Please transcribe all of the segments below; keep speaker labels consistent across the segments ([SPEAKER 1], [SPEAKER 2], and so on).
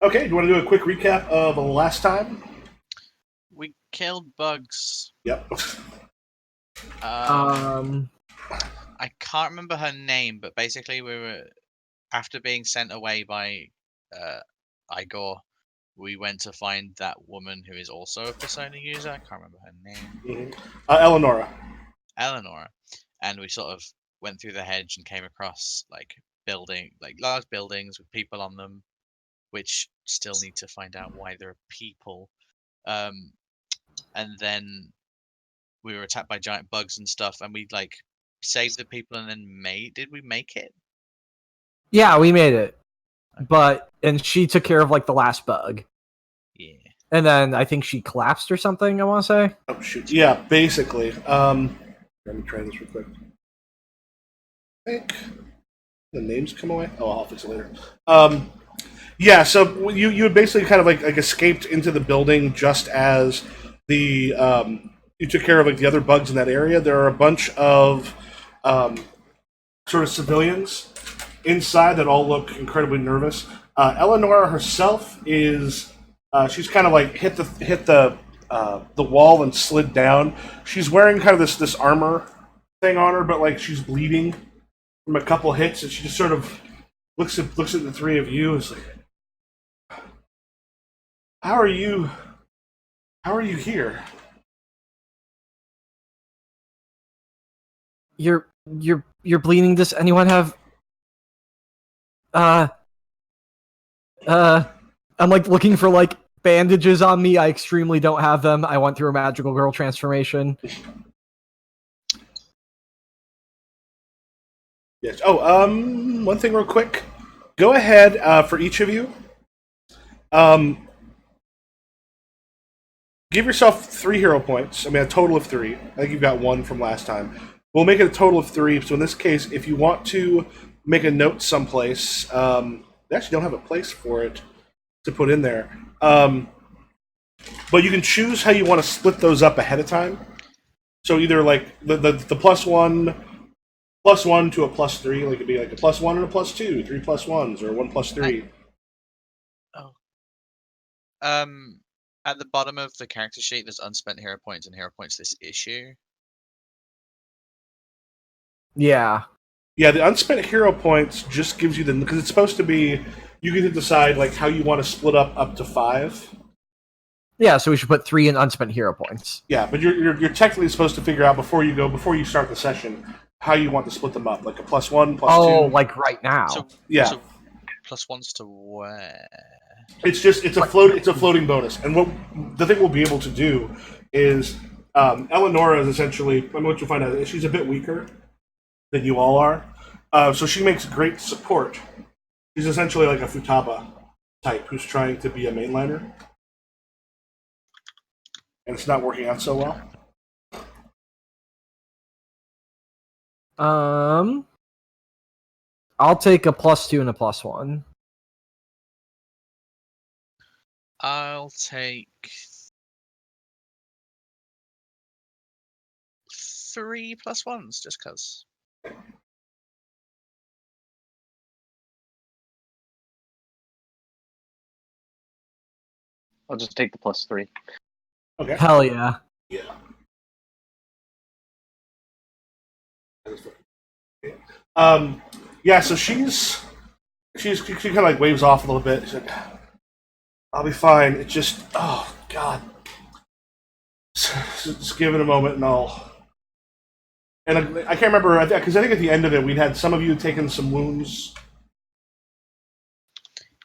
[SPEAKER 1] Okay, do you want to do a quick recap of last time?
[SPEAKER 2] We killed bugs.
[SPEAKER 1] Yep.
[SPEAKER 3] Um,
[SPEAKER 2] I can't remember her name, but basically we were after being sent away by uh, Igor. We went to find that woman who is also a Persona user. I can't remember her name.
[SPEAKER 1] Eleonora.
[SPEAKER 2] Eleanor, and we sort of went through the hedge and came across like large buildings with people on them, which still need to find out why there are people. Um, and then we were attacked by giant bugs and stuff, and we saved the people and then made. Did we make it?
[SPEAKER 3] yeah, we made it,
[SPEAKER 2] Okay.
[SPEAKER 3] and she took care of like the last bug,
[SPEAKER 2] Yeah.
[SPEAKER 3] and then I think she collapsed or something. I want to say.
[SPEAKER 1] Oh shoot. Yeah, basically. Let me try this real quick. I think the names come away. Oh, I'll fix it later. Yeah, so you had basically kind of like escaped into the building just as the you took care of like the other bugs in that area. There are a bunch of sort of civilians inside that all look incredibly nervous. Eleonora herself is she's kind of like hit the wall and slid down. She's wearing kind of this armor thing on her, but like she's bleeding from a couple hits, and she just sort of looks at the three of you. And is like, how are you? How are you here?
[SPEAKER 3] You're bleeding. Does anyone have uh I'm like looking for like bandages on me. I extremely don't have them. I went through a magical girl transformation.
[SPEAKER 1] Yes. Oh, one thing real quick. Go ahead for each of you. Um, give yourself 3 hero points. I mean, a total of 3. I think you've got 1 from last time. We'll make it a total of 3. So in this case, if you want to make a note someplace, they actually don't have a place for it to put in there. But you can choose how you want to split those up ahead of time. So either like the plus one to a +3, like it'd be like a +1 and a +2, 3+1s, or 1+3.
[SPEAKER 2] Oh. Um, at the bottom of the character sheet, there's unspent hero points and hero points this issue.
[SPEAKER 3] Yeah.
[SPEAKER 1] Yeah, the unspent hero points just gives you the, because it's supposed to be, you get to decide like how you want to split up to 5.
[SPEAKER 3] Yeah, so we should put 3 in unspent hero points.
[SPEAKER 1] Yeah, but you're technically supposed to figure out before you start the session how you want to split them up, like a +1, +2.
[SPEAKER 3] Oh, like right now.
[SPEAKER 2] So
[SPEAKER 1] yeah,
[SPEAKER 2] so +1s to where?
[SPEAKER 1] it's a floating bonus, and what the thing we'll be able to do is Eleonora is essentially, I mean, what you'll find out is she's a bit weaker than you all are, so she makes great support. She's essentially like a Futaba type who's trying to be a mainliner, and it's not working out so well.
[SPEAKER 3] I'll take a +2 and a +1.
[SPEAKER 2] I'll take 3 +1s just because.
[SPEAKER 4] I'll just take the +3.
[SPEAKER 1] Okay.
[SPEAKER 3] Hell yeah.
[SPEAKER 1] Yeah. Yeah. So she kind of like waves off a little bit. She's like, "I'll be fine. It's just, oh god, just give it a moment, and I'll." And I can't remember because I think at the end of it we'd had some of you taken some wounds.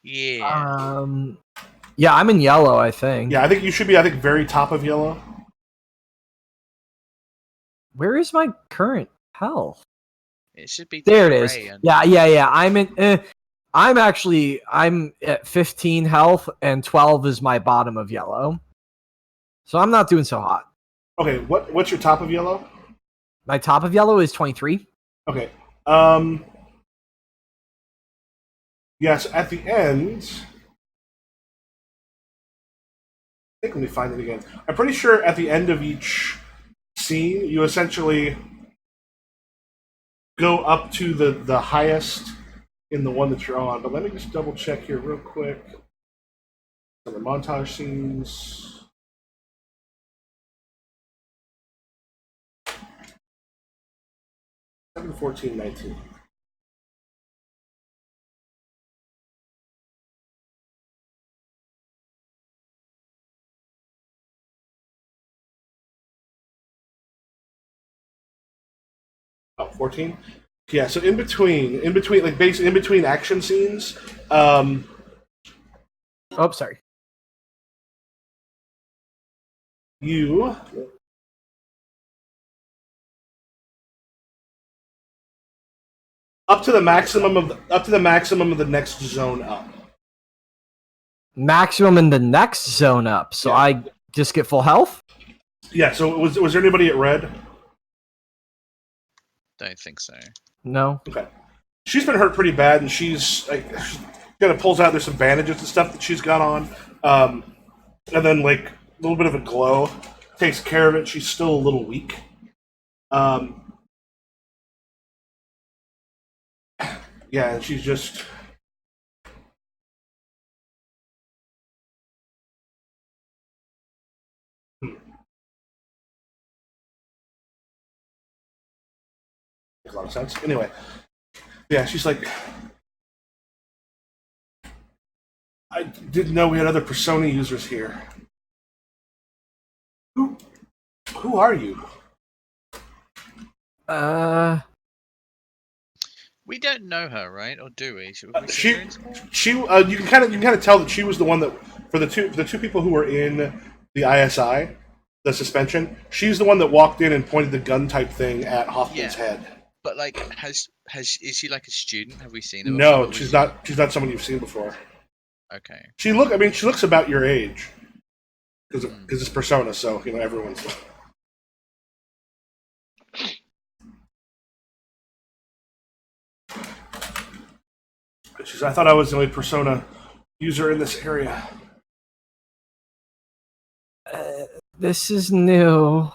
[SPEAKER 2] Yeah.
[SPEAKER 3] Yeah, I'm in yellow, I think.
[SPEAKER 1] Yeah, I think you should be. I think very top of yellow.
[SPEAKER 3] Where is my current health?
[SPEAKER 2] It should be
[SPEAKER 3] There it is.
[SPEAKER 2] gray and-
[SPEAKER 3] Yeah. I'm at 15 health, and 12 is my bottom of yellow. So I'm not doing so hot.
[SPEAKER 1] Okay, what's your top of yellow?
[SPEAKER 3] My top of yellow is 23.
[SPEAKER 1] Okay. Yes, at the end. I think let me find it again. I'm pretty sure at the end of each scene, you essentially go up to the highest in the one that you're on. But let me just double check here real quick. Some of the montage scenes. Seven, 14, 19. Oh, 14? Yeah, so in between, like basically in between action scenes,
[SPEAKER 3] Oh, sorry.
[SPEAKER 1] you up to the maximum of the next zone up.
[SPEAKER 3] Maximum in the next zone up, so
[SPEAKER 1] Yeah.
[SPEAKER 3] I just get full health?
[SPEAKER 1] Yeah, so was there anybody at red?
[SPEAKER 2] Don't think so.
[SPEAKER 3] No.
[SPEAKER 1] Okay. She's been hurt pretty bad, and she's like, she kind of pulls out. There's some bandages and stuff that she's got on, and then like a little bit of a glow. Takes care of it. She's still a little weak. Yeah, and she's just. Makes a lot of sense. Anyway, yeah, she's like, I didn't know we had other Persona users here. Who are you?
[SPEAKER 2] We don't know her, right? Or do we? Should we
[SPEAKER 1] She,
[SPEAKER 2] see her in school?
[SPEAKER 1] you can kind of tell that she was the one that for the two people who were in the ISI, the suspension. She's the one that walked in and pointed the gun type thing at Hoffman's
[SPEAKER 2] Yeah.
[SPEAKER 1] head.
[SPEAKER 2] But like, is she like a student? Have we seen her?
[SPEAKER 1] No,
[SPEAKER 2] before?
[SPEAKER 1] she's not. She's not someone you've seen before.
[SPEAKER 2] Okay.
[SPEAKER 1] She looks about your age because it's Persona, so you know everyone's. I thought I was the only Persona user in this area.
[SPEAKER 3] This is new.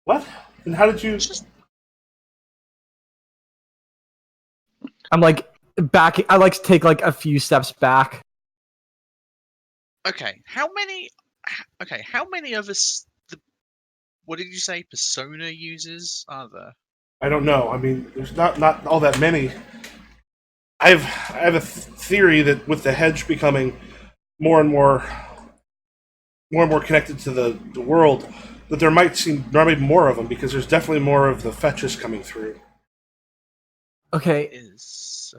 [SPEAKER 1] What? And how did you?
[SPEAKER 3] I'm like back. I like to take like a few steps back.
[SPEAKER 2] Okay. How many? Okay. How many of us? What did you say? Persona users are there?
[SPEAKER 1] I don't know. I mean, there's not all that many. I have a theory that with the hedge becoming more and more connected to the world, that there might be more of them because there's definitely more of the fetches coming through.
[SPEAKER 3] Okay.
[SPEAKER 2] Is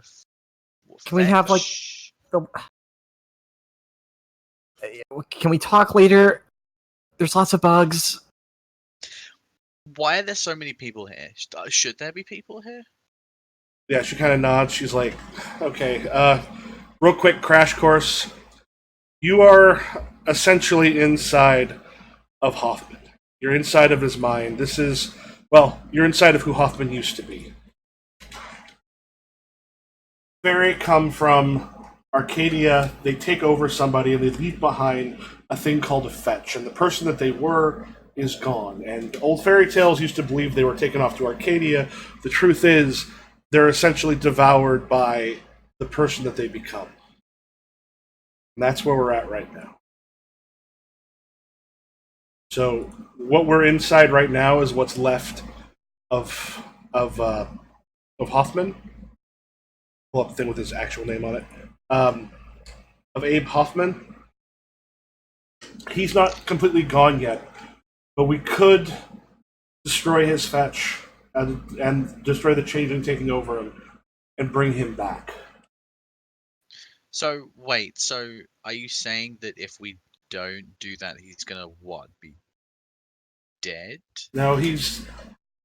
[SPEAKER 3] Can we have like
[SPEAKER 2] fetch?
[SPEAKER 3] the? Can we talk later? There's lots of bugs.
[SPEAKER 2] Why are there so many people here? Should there be people here?
[SPEAKER 1] Yeah, she kind of nods. She's like, "Okay, real quick crash course. You are essentially inside of Hoffman. You're inside of his mind. This is, well, you're inside of who Hoffman used to be. They come from Arcadia. They take over somebody and they leave behind a thing called a fetch. And the person that they were is gone. And old fairy tales used to believe they were taken off to Arcadia. The truth is, they're essentially devoured by the person that they become. And that's where we're at right now. So what we're inside right now is what's left of Hoffman. Pull up the thing with his actual name on it. Of Abe Hoffman. He's not completely gone yet, but we could destroy his fetch and destroy the changeling taking over him and bring him back.
[SPEAKER 2] So wait. So are you saying that if we don't do that, he's gonna what? Be dead?
[SPEAKER 1] No, he's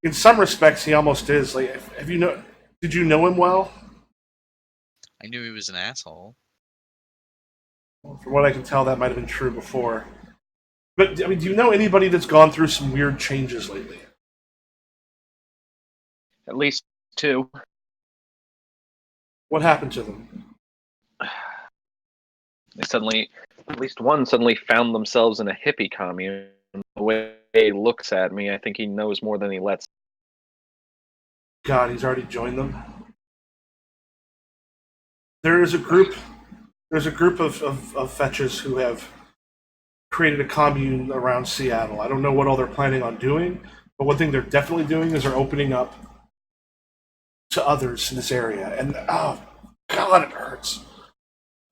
[SPEAKER 1] in some respects he almost is. Like, did you know him well?
[SPEAKER 2] I knew he was an asshole.
[SPEAKER 1] From what I can tell, that might have been true before. But I mean, do you know anybody that's gone through some weird changes lately?
[SPEAKER 4] At least two.
[SPEAKER 1] What happened to them?
[SPEAKER 4] They suddenly, at least one suddenly found themselves in a hippie commune. The way he looks at me, I think he knows more than he lets.
[SPEAKER 1] God, he's already joined them. There is a group there's a group of fetches who have created a commune around Seattle. I don't know what all they're planning on doing, but one thing they're definitely doing is they're opening up to others in this area. And oh god, it hurts.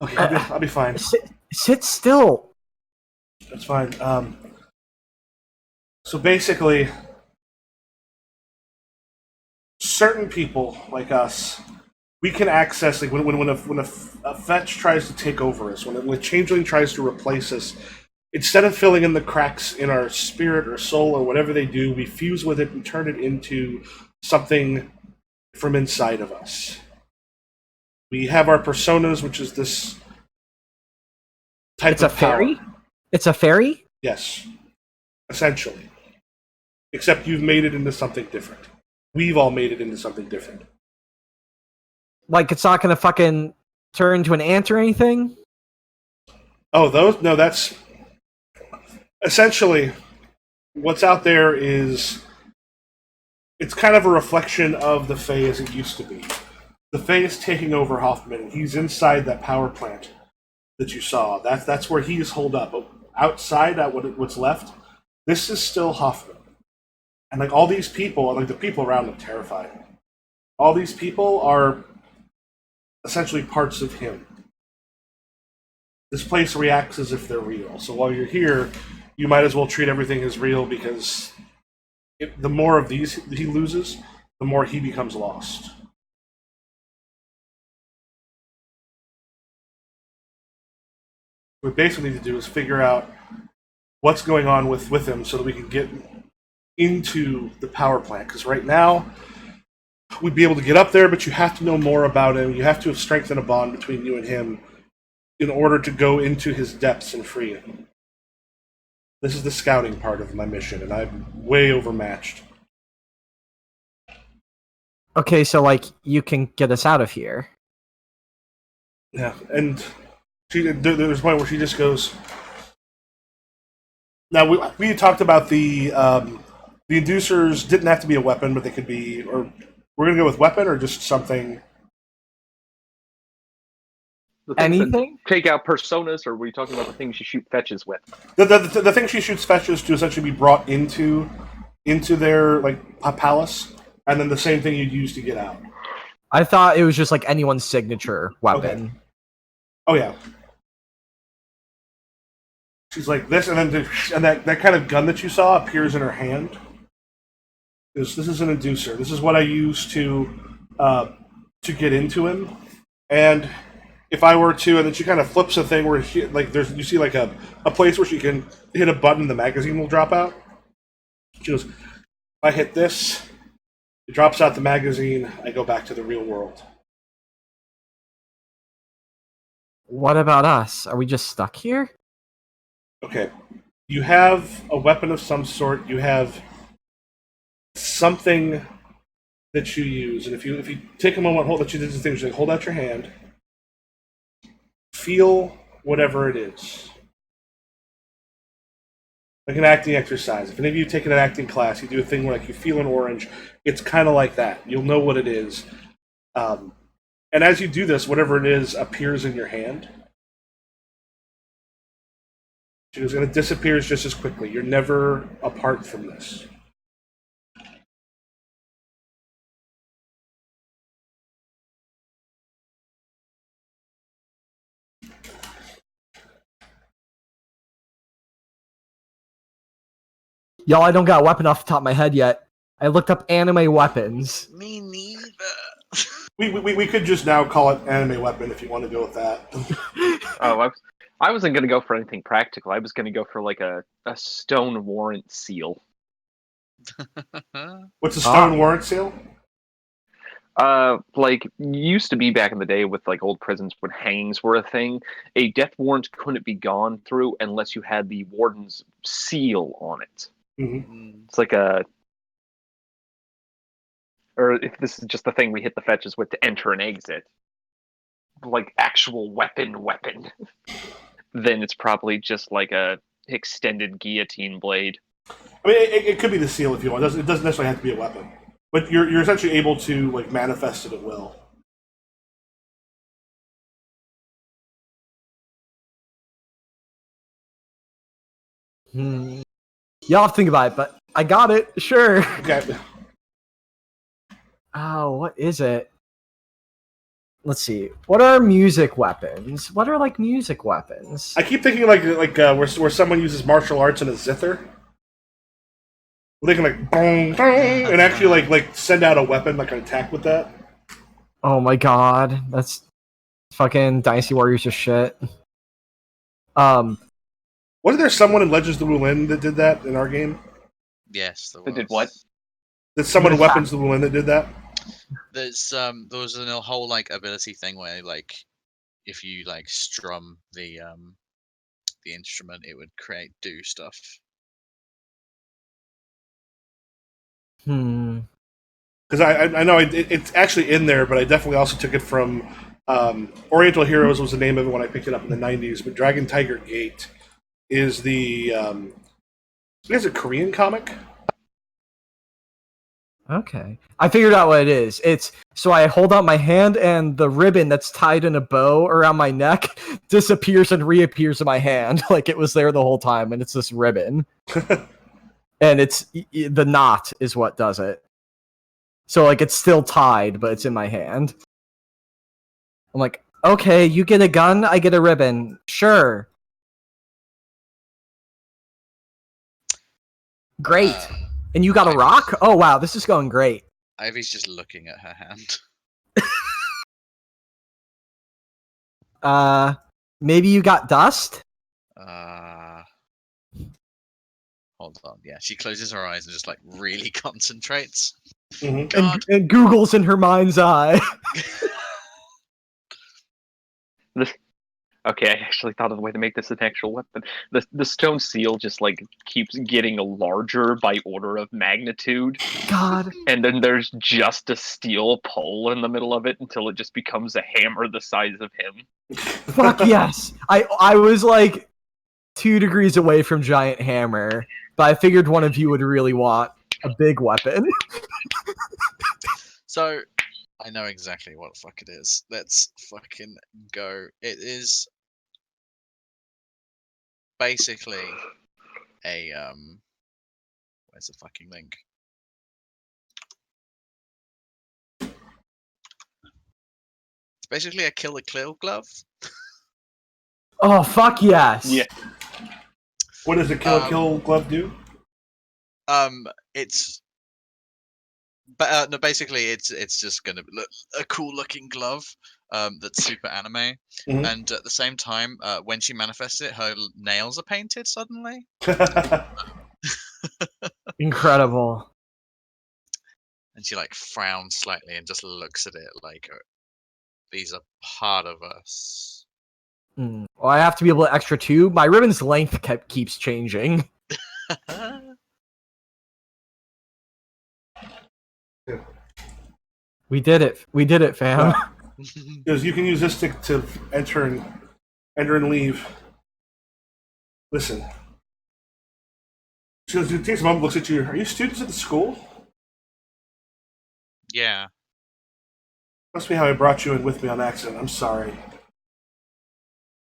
[SPEAKER 1] Okay, I'll be fine.
[SPEAKER 3] Sit still.
[SPEAKER 1] That's fine. So basically, certain people like us, we can access like when a fetch tries to take over us, when a changeling tries to replace us. Instead of filling in the cracks in our spirit or soul or whatever they do, we fuse with it and turn it into something from inside of us. We have our personas, which is this type
[SPEAKER 3] It's a
[SPEAKER 1] of power.
[SPEAKER 3] fairy? It's a fairy?
[SPEAKER 1] Yes, essentially. Except you've made it into something different. We've all made it into something different.
[SPEAKER 3] Like, it's not gonna fucking turn into an ant or anything?
[SPEAKER 1] Oh, those? No, that's... Essentially, what's out there is... It's kind of a reflection of the Fae as it used to be. The Fae is taking over Hoffman. He's inside that power plant that you saw. That's where he is holed up. Outside, at what's left, this is still Hoffman. And like all these people, like the people around him, terrified. All these people are essentially parts of him. This place reacts as if they're real. So while you're here, you might as well treat everything as real because the more of these he loses, the more he becomes lost. What we basically need to do is figure out what's going on with him so that we can get into the power plant. Because right now, we'd be able to get up there, but you have to know more about him. You have to have strengthened a bond between you and him in order to go into his depths and free him. This is the scouting part of my mission, and I'm way overmatched.
[SPEAKER 3] Okay, so, like, you can get us out of here.
[SPEAKER 1] Yeah, and there's a point where she just goes... Now, we talked about the inducers didn't have to be a weapon, but they could be... Or we're going to go with weapon or just something...
[SPEAKER 4] The things that
[SPEAKER 3] Anything?
[SPEAKER 4] take out personas, or were you talking about the things you shoot fetches with?
[SPEAKER 1] The thing she shoots fetches to essentially be brought into their like palace, and then the same thing you'd use to get out.
[SPEAKER 3] I thought it was just like anyone's signature weapon.
[SPEAKER 1] Okay. Oh yeah. She's like this, and then that kind of gun that you saw appears in her hand. This is an inducer. This is what I use to get into him, and if I were to, and then she kind of flips a thing where you see like a place where she can hit a button and the magazine will drop out. She goes, if I hit this, it drops out the magazine, I go back to the real world.
[SPEAKER 3] What about us? Are we just stuck here?
[SPEAKER 1] Okay. You have a weapon of some sort, you have something that you use, and if you take a moment, hold that you did the thing, like hold out your hand. Feel whatever it is. Like an acting exercise. If any of you take an acting class, you do a thing where like you feel an orange. It's kind of like that. You'll know what it is. And as you do this, whatever it is appears in your hand. It's going to disappear just as quickly. You're never apart from this.
[SPEAKER 3] Y'all, I don't got a weapon off the top of my head yet. I looked up anime weapons.
[SPEAKER 2] Me neither.
[SPEAKER 1] We could just now call it anime weapon if you want to go with that.
[SPEAKER 4] Oh, I wasn't going to go for anything practical. I was going to go for like a stone warrant seal.
[SPEAKER 1] What's a stone warrant seal?
[SPEAKER 4] Like used to be back in the day with like old prisons when hangings were a thing. A death warrant couldn't be gone through unless you had the warden's seal on it.
[SPEAKER 1] Mm-hmm.
[SPEAKER 4] It's like or if this is just the thing we hit the fetches with to enter and exit, like actual weapon, then it's probably just like a extended guillotine blade.
[SPEAKER 1] I mean, it could be the seal if you want. It doesn't necessarily have to be a weapon, but you're essentially able to like manifest it at will.
[SPEAKER 3] Y'all have to think about it, but I got it. Sure.
[SPEAKER 1] Okay.
[SPEAKER 3] Oh, what is it? Let's see. What are music weapons? What are like music weapons?
[SPEAKER 1] I keep thinking like where someone uses martial arts in a zither. Where they can like bong, bong, and actually like send out a weapon, like an attack with that.
[SPEAKER 3] Oh my god, that's fucking Dynasty Warriors or shit.
[SPEAKER 1] Wasn't there someone in Legends of the Wulin that did that in our game?
[SPEAKER 2] Yes, there
[SPEAKER 4] They
[SPEAKER 2] was.
[SPEAKER 4] did what?
[SPEAKER 1] There's someone in Weapons of the Wulin that did that?
[SPEAKER 2] There was a whole like ability thing where like if you like strum the instrument, it would do stuff.
[SPEAKER 1] Because I know it's actually in there, but I definitely also took it from Oriental Heroes was the name of it when I picked it up in the 90s. But Dragon Tiger Gate is the it's a Korean comic.
[SPEAKER 3] Okay. I figured out what it is. It's so I hold out my hand and the ribbon that's tied in a bow around my neck disappears and reappears in my hand like it was there the whole time, and it's this ribbon. And it's the knot is what does it. So like it's still tied, but it's in my hand. I'm like, okay, you get a gun, I get a ribbon. Sure. Great. And you got a rock? Oh wow, this is going great.
[SPEAKER 2] Ivy's just looking at her hand.
[SPEAKER 3] Maybe you got dust?
[SPEAKER 2] Hold on. Yeah, she closes her eyes and just like really concentrates.
[SPEAKER 1] Mm-hmm.
[SPEAKER 2] God.
[SPEAKER 3] And Google's in her mind's eye.
[SPEAKER 4] Okay, I actually thought of the way to make this an actual weapon. The stone seal just like keeps getting larger by order of magnitude.
[SPEAKER 3] God.
[SPEAKER 4] And then there's just a steel pole in the middle of it until it just becomes a hammer the size of him.
[SPEAKER 3] Fuck yes. I was like 2 degrees away from giant hammer, but I figured one of you would really want a big weapon.
[SPEAKER 2] So I know exactly what the fuck it is. Let's fucking go. It is basically a where's the fucking link? It's basically a kill the kill glove.
[SPEAKER 3] Oh fuck yes.
[SPEAKER 4] Yeah.
[SPEAKER 1] What does a kill glove do?
[SPEAKER 2] It's but no, basically it's just gonna look a cool looking glove that's super anime, and at the same time when she manifests it, her nails are painted suddenly.
[SPEAKER 3] Incredible.
[SPEAKER 2] And she like frowns slightly and just looks at it like these are part of us.
[SPEAKER 3] Well, I have to be able to extra 2. My ribbon's length keeps changing. We did it, fam.
[SPEAKER 1] Because you can use this to enter and leave. Listen. She goes, takes a moment, looks at you. Are you students at the school?
[SPEAKER 2] Yeah.
[SPEAKER 1] Must be how I brought you in with me on accident. I'm sorry.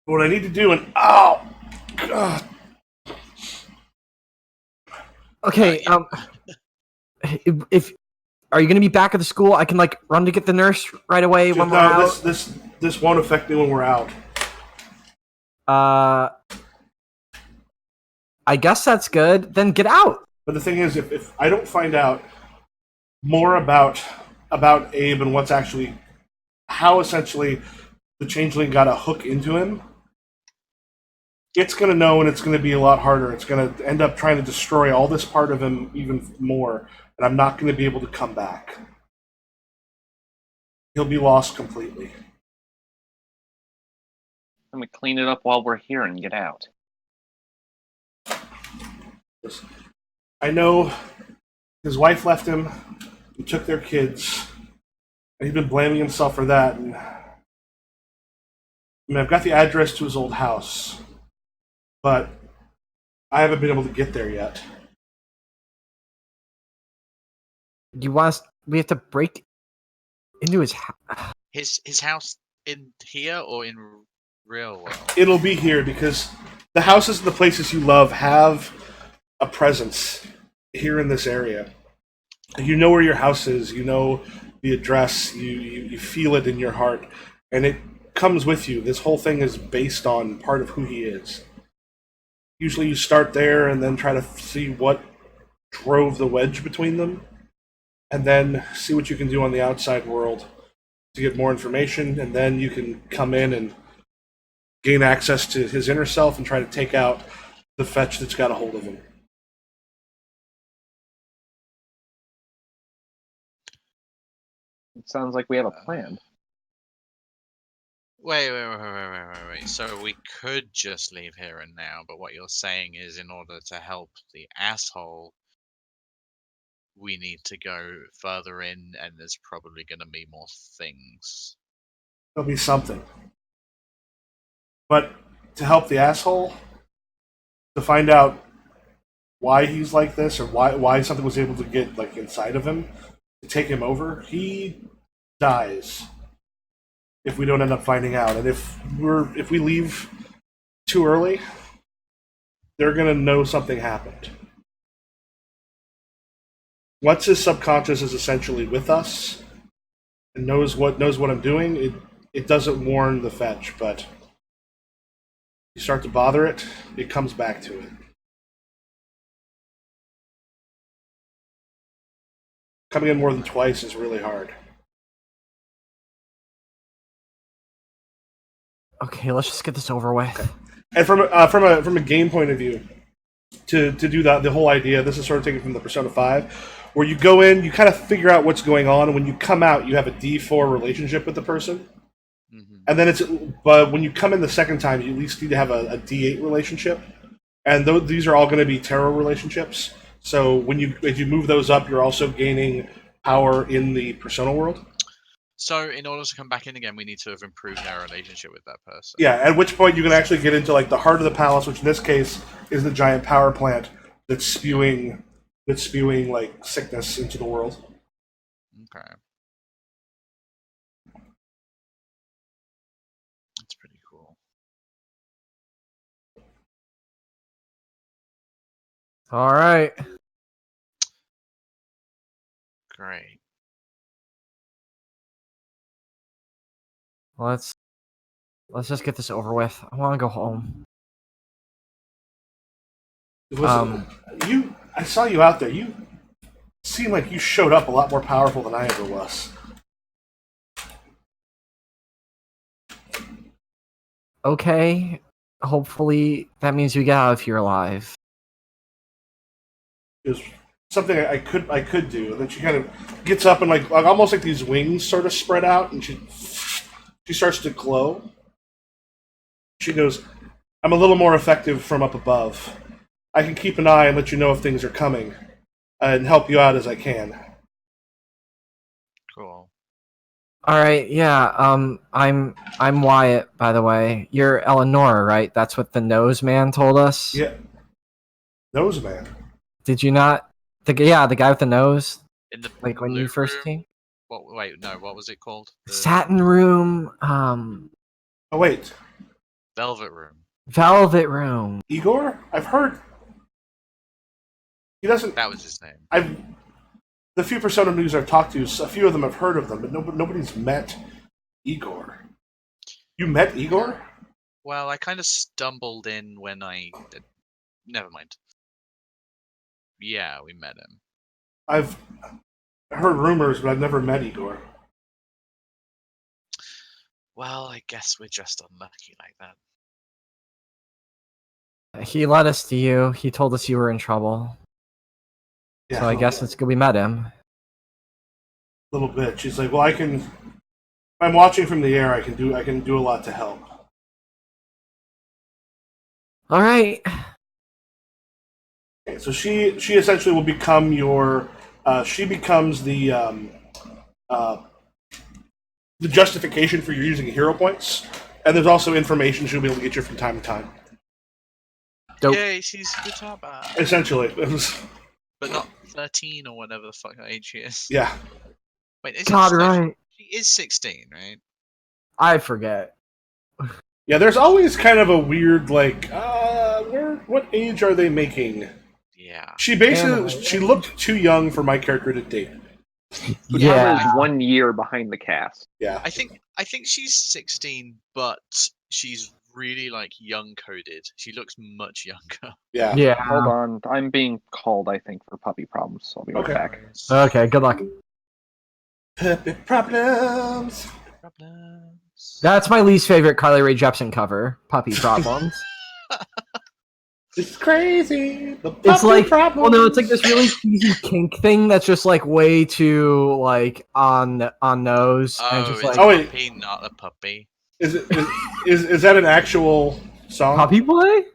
[SPEAKER 1] What I need to do and God.
[SPEAKER 3] Okay, if are you gonna be back at the school? I can like run to get the nurse right away when we're out.
[SPEAKER 1] This won't affect me when we're out.
[SPEAKER 3] I guess that's good. Then get out.
[SPEAKER 1] But the thing is, if I don't find out more about Abe and what's actually how essentially the changeling got a hook into him, it's going to know, and it's going to be a lot harder. It's going to end up trying to destroy all this part of him even more, and I'm not going to be able to come back. He'll be lost completely.
[SPEAKER 4] Let me clean it up while we're here and get out.
[SPEAKER 1] Listen, I know his wife left him and took their kids, and he's been blaming himself for that. And I've got the address to his old house, but I haven't been able to get there yet.
[SPEAKER 3] You want us? We have to break into his house.
[SPEAKER 2] His house in here or in real world?
[SPEAKER 1] It'll be here because the houses and the places you love have a presence here in this area. You know where your house is. You know the address. You feel it in your heart, and it comes with you. This whole thing is based on part of who he is. Usually, you start there and then try to see what drove the wedge between them, and then see what you can do on the outside world to get more information, and then you can come in and gain access to his inner self and try to take out the fetch that's got a hold of him.
[SPEAKER 4] It sounds like we have a plan.
[SPEAKER 2] Wait. So we could just leave here and now, but what you're saying is in order to help the asshole, we need to go further in, and there's probably going to be more things.
[SPEAKER 1] There'll be something. But to help the asshole, to find out why he's like this or why something was able to get like inside of him to take him over, he dies if we don't end up finding out. And if we leave too early, they're gonna know something happened. Once his subconscious is essentially with us and knows what I'm doing, it doesn't warn the fetch, but you start to bother it, it comes back to it. Coming in more than twice is really hard.
[SPEAKER 3] Okay, let's just get this over with.
[SPEAKER 1] Okay. And from a game point of view, to do that, the whole idea, this is sort of taken from the Persona 5, where you go in, you kind of figure out what's going on, and when you come out, you have a D4 relationship with the person. Mm-hmm. And then but when you come in the second time, you at least need to have a D8 relationship. And these are all going to be tarot relationships. So as you move those up, you're also gaining power in the Persona world.
[SPEAKER 2] So in order to come back in again, we need to have improved our relationship with that person.
[SPEAKER 1] Yeah, at which point you can actually get into like the heart of the palace, which in this case is the giant power plant that's spewing like sickness into the world.
[SPEAKER 2] Okay. That's pretty cool.
[SPEAKER 3] All right.
[SPEAKER 2] Great.
[SPEAKER 3] Let's just get this over with. I want to go home.
[SPEAKER 1] I saw you out there. You seem like you showed up a lot more powerful than I ever was.
[SPEAKER 3] Okay. Hopefully that means we get out of here alive.
[SPEAKER 1] It was something I could do. And then she kind of gets up and like almost like these wings sort of spread out, and she starts to glow. She goes, "I'm a little more effective from up above. I can keep an eye and let you know if things are coming, and help you out as I can."
[SPEAKER 2] Cool.
[SPEAKER 3] All right. Yeah. I'm Wyatt, by the way. You're Eleanor, right? That's what the nose man told us.
[SPEAKER 1] Yeah. Nose man.
[SPEAKER 3] Did you not? The guy with the nose.
[SPEAKER 2] In the
[SPEAKER 3] Like when you first came.
[SPEAKER 2] Wait, no. What was it called?
[SPEAKER 3] Satin room.
[SPEAKER 1] Oh wait.
[SPEAKER 2] Velvet room.
[SPEAKER 3] Velvet room.
[SPEAKER 1] Igor? I've heard. He doesn't.
[SPEAKER 2] That was his name.
[SPEAKER 1] The few Persona news I've talked to, a few of them have heard of them, but nobody's met Igor. You met Igor?
[SPEAKER 2] Well, I kind of stumbled in when I... Never mind. Yeah, we met him.
[SPEAKER 1] I've heard rumors, but I've never met Igor.
[SPEAKER 2] Well, I guess we're just unlucky like that.
[SPEAKER 3] He led us to you. He told us you were in trouble.
[SPEAKER 1] Yeah,
[SPEAKER 3] so I guess it's good we met him.
[SPEAKER 1] A little bit. She's like, well, if I'm watching from the air, I can do a lot to help.
[SPEAKER 3] All right.
[SPEAKER 1] Okay, so she essentially will become your. She becomes the justification for you using hero points, and there's also information she'll be able to get you from time to time.
[SPEAKER 3] Dope.
[SPEAKER 2] Yay, she's Futaba.
[SPEAKER 1] Essentially, it was.
[SPEAKER 2] But not 13 or whatever the fuck her age she is.
[SPEAKER 1] Yeah.
[SPEAKER 2] Wait, is
[SPEAKER 3] God,
[SPEAKER 2] it
[SPEAKER 3] right.
[SPEAKER 2] She is 16, right?
[SPEAKER 3] I forget.
[SPEAKER 1] Yeah, there's always kind of a weird, like, what age are they making?
[SPEAKER 2] Yeah.
[SPEAKER 1] She basically
[SPEAKER 3] Animal
[SPEAKER 1] she looked too young for my character to date.
[SPEAKER 3] Yeah.
[SPEAKER 4] Futaba is 1 year behind the cast.
[SPEAKER 1] Yeah.
[SPEAKER 2] I think she's 16, but she's really like young coded. She looks much younger.
[SPEAKER 1] Yeah.
[SPEAKER 3] Yeah.
[SPEAKER 4] Hold on, I'm being called, I think, for puppy problems. So I'll be right
[SPEAKER 1] Okay.
[SPEAKER 4] back.
[SPEAKER 3] Okay, good luck.
[SPEAKER 1] Puppy problems.
[SPEAKER 2] Problems.
[SPEAKER 3] That's my least favorite Carly Rae Jepsen cover, Puppy Problems.
[SPEAKER 1] It's crazy. The puppy
[SPEAKER 3] It's like,
[SPEAKER 1] problems.
[SPEAKER 3] well, no, it's like this really cheesy kink thing that's just like way too like on nose and
[SPEAKER 2] Oh,
[SPEAKER 3] just
[SPEAKER 2] it's
[SPEAKER 3] like
[SPEAKER 1] Oh, wait.
[SPEAKER 2] puppy, not a puppy.
[SPEAKER 1] Is that an actual song?
[SPEAKER 3] puppy play.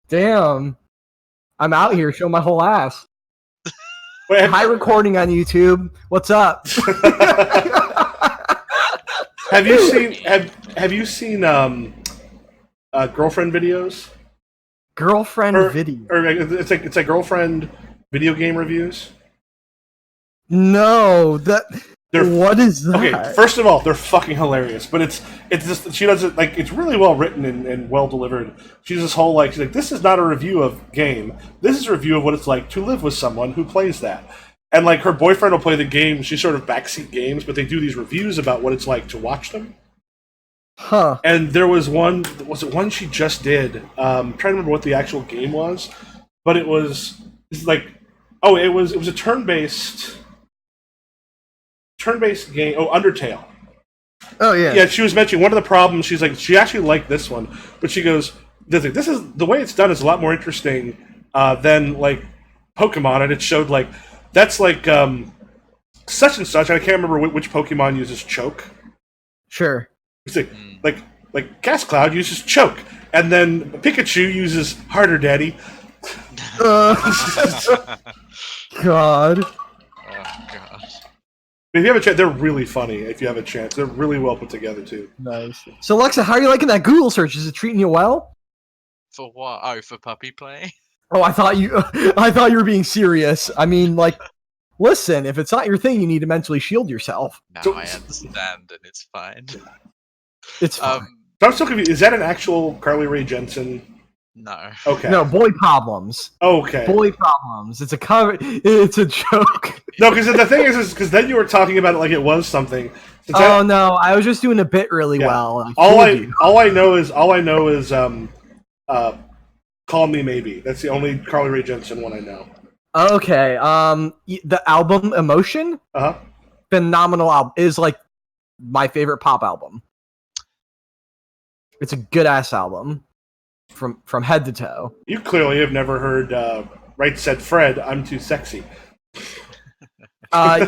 [SPEAKER 3] Damn, I'm out here showing my whole ass.
[SPEAKER 1] Wait,
[SPEAKER 3] High recording on YouTube. What's up?
[SPEAKER 1] have you seen girlfriend videos?
[SPEAKER 3] Girlfriend video.
[SPEAKER 1] Or it's like girlfriend video game reviews.
[SPEAKER 3] No, what is that?
[SPEAKER 1] Okay, first of all, they're fucking hilarious. But it's just she does it like it's really well written and well delivered. She's this whole she's like, this is not a review of game. This is a review of what it's like to live with someone who plays that. And like her boyfriend will play the game. She sort of backseat games, but they do these reviews about what it's like to watch them.
[SPEAKER 3] Huh.
[SPEAKER 1] And there was one. Was it one she just did? I'm trying to remember what the actual game was, but it was like, oh, it was a turn-based game. Oh, Undertale.
[SPEAKER 3] Oh yeah.
[SPEAKER 1] Yeah, she was mentioning one of the problems. She's like, she actually liked this one, but she goes, "This is the way it's done is a lot more interesting than like Pokemon." And it showed like that's like such and such. I can't remember which Pokemon uses choke.
[SPEAKER 3] Sure.
[SPEAKER 1] It's like Gas Cloud uses choke, and then Pikachu uses Harder Daddy.
[SPEAKER 3] God.
[SPEAKER 2] Oh god.
[SPEAKER 1] If you have a chance, they're really funny. If you have a chance, they're really well put together too.
[SPEAKER 3] Nice. So Alexa, how are you liking that Google search? Is it treating you well?
[SPEAKER 2] For what? Oh, for puppy play?
[SPEAKER 3] Oh, I thought you were being serious. I mean, like, listen, if it's not your thing, you need to mentally shield yourself.
[SPEAKER 2] No,
[SPEAKER 1] So-
[SPEAKER 2] I understand, and it's fine.
[SPEAKER 3] It's fine.
[SPEAKER 1] But I'm still confused. Is that an actual Carly Rae Jepsen?
[SPEAKER 2] No.
[SPEAKER 1] Okay.
[SPEAKER 3] No, boy problems.
[SPEAKER 1] Okay.
[SPEAKER 3] Boy problems. It's a cover. It's a joke.
[SPEAKER 1] No, because the thing is because then you were talking about it like it was something. Since
[SPEAKER 3] Oh no, I was just doing a bit really
[SPEAKER 1] Yeah.
[SPEAKER 3] well.
[SPEAKER 1] all I
[SPEAKER 3] fooled you.
[SPEAKER 1] know is Call Me Maybe. That's the only Carly Rae Jepsen one I know.
[SPEAKER 3] Okay. The album Emotion,
[SPEAKER 1] Uh huh.
[SPEAKER 3] phenomenal album. Is like my favorite pop album. It's a good ass album, from head to toe.
[SPEAKER 1] You clearly have never heard Right Said Fred. I'm Too Sexy.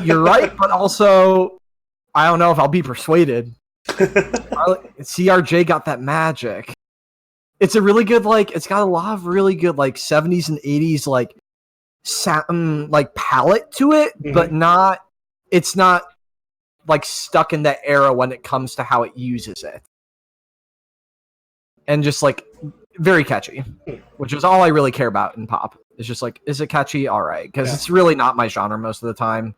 [SPEAKER 3] You're right, but also, I don't know if I'll be persuaded. CRJ got that magic. It's a really good it's got a lot of really good 70s and 80s satin palette to it, but not. It's not stuck in that era when it comes to how it uses it, and just very catchy, which is all I really care about in pop. It's just is it catchy? All right, because it's really not my genre most of the time.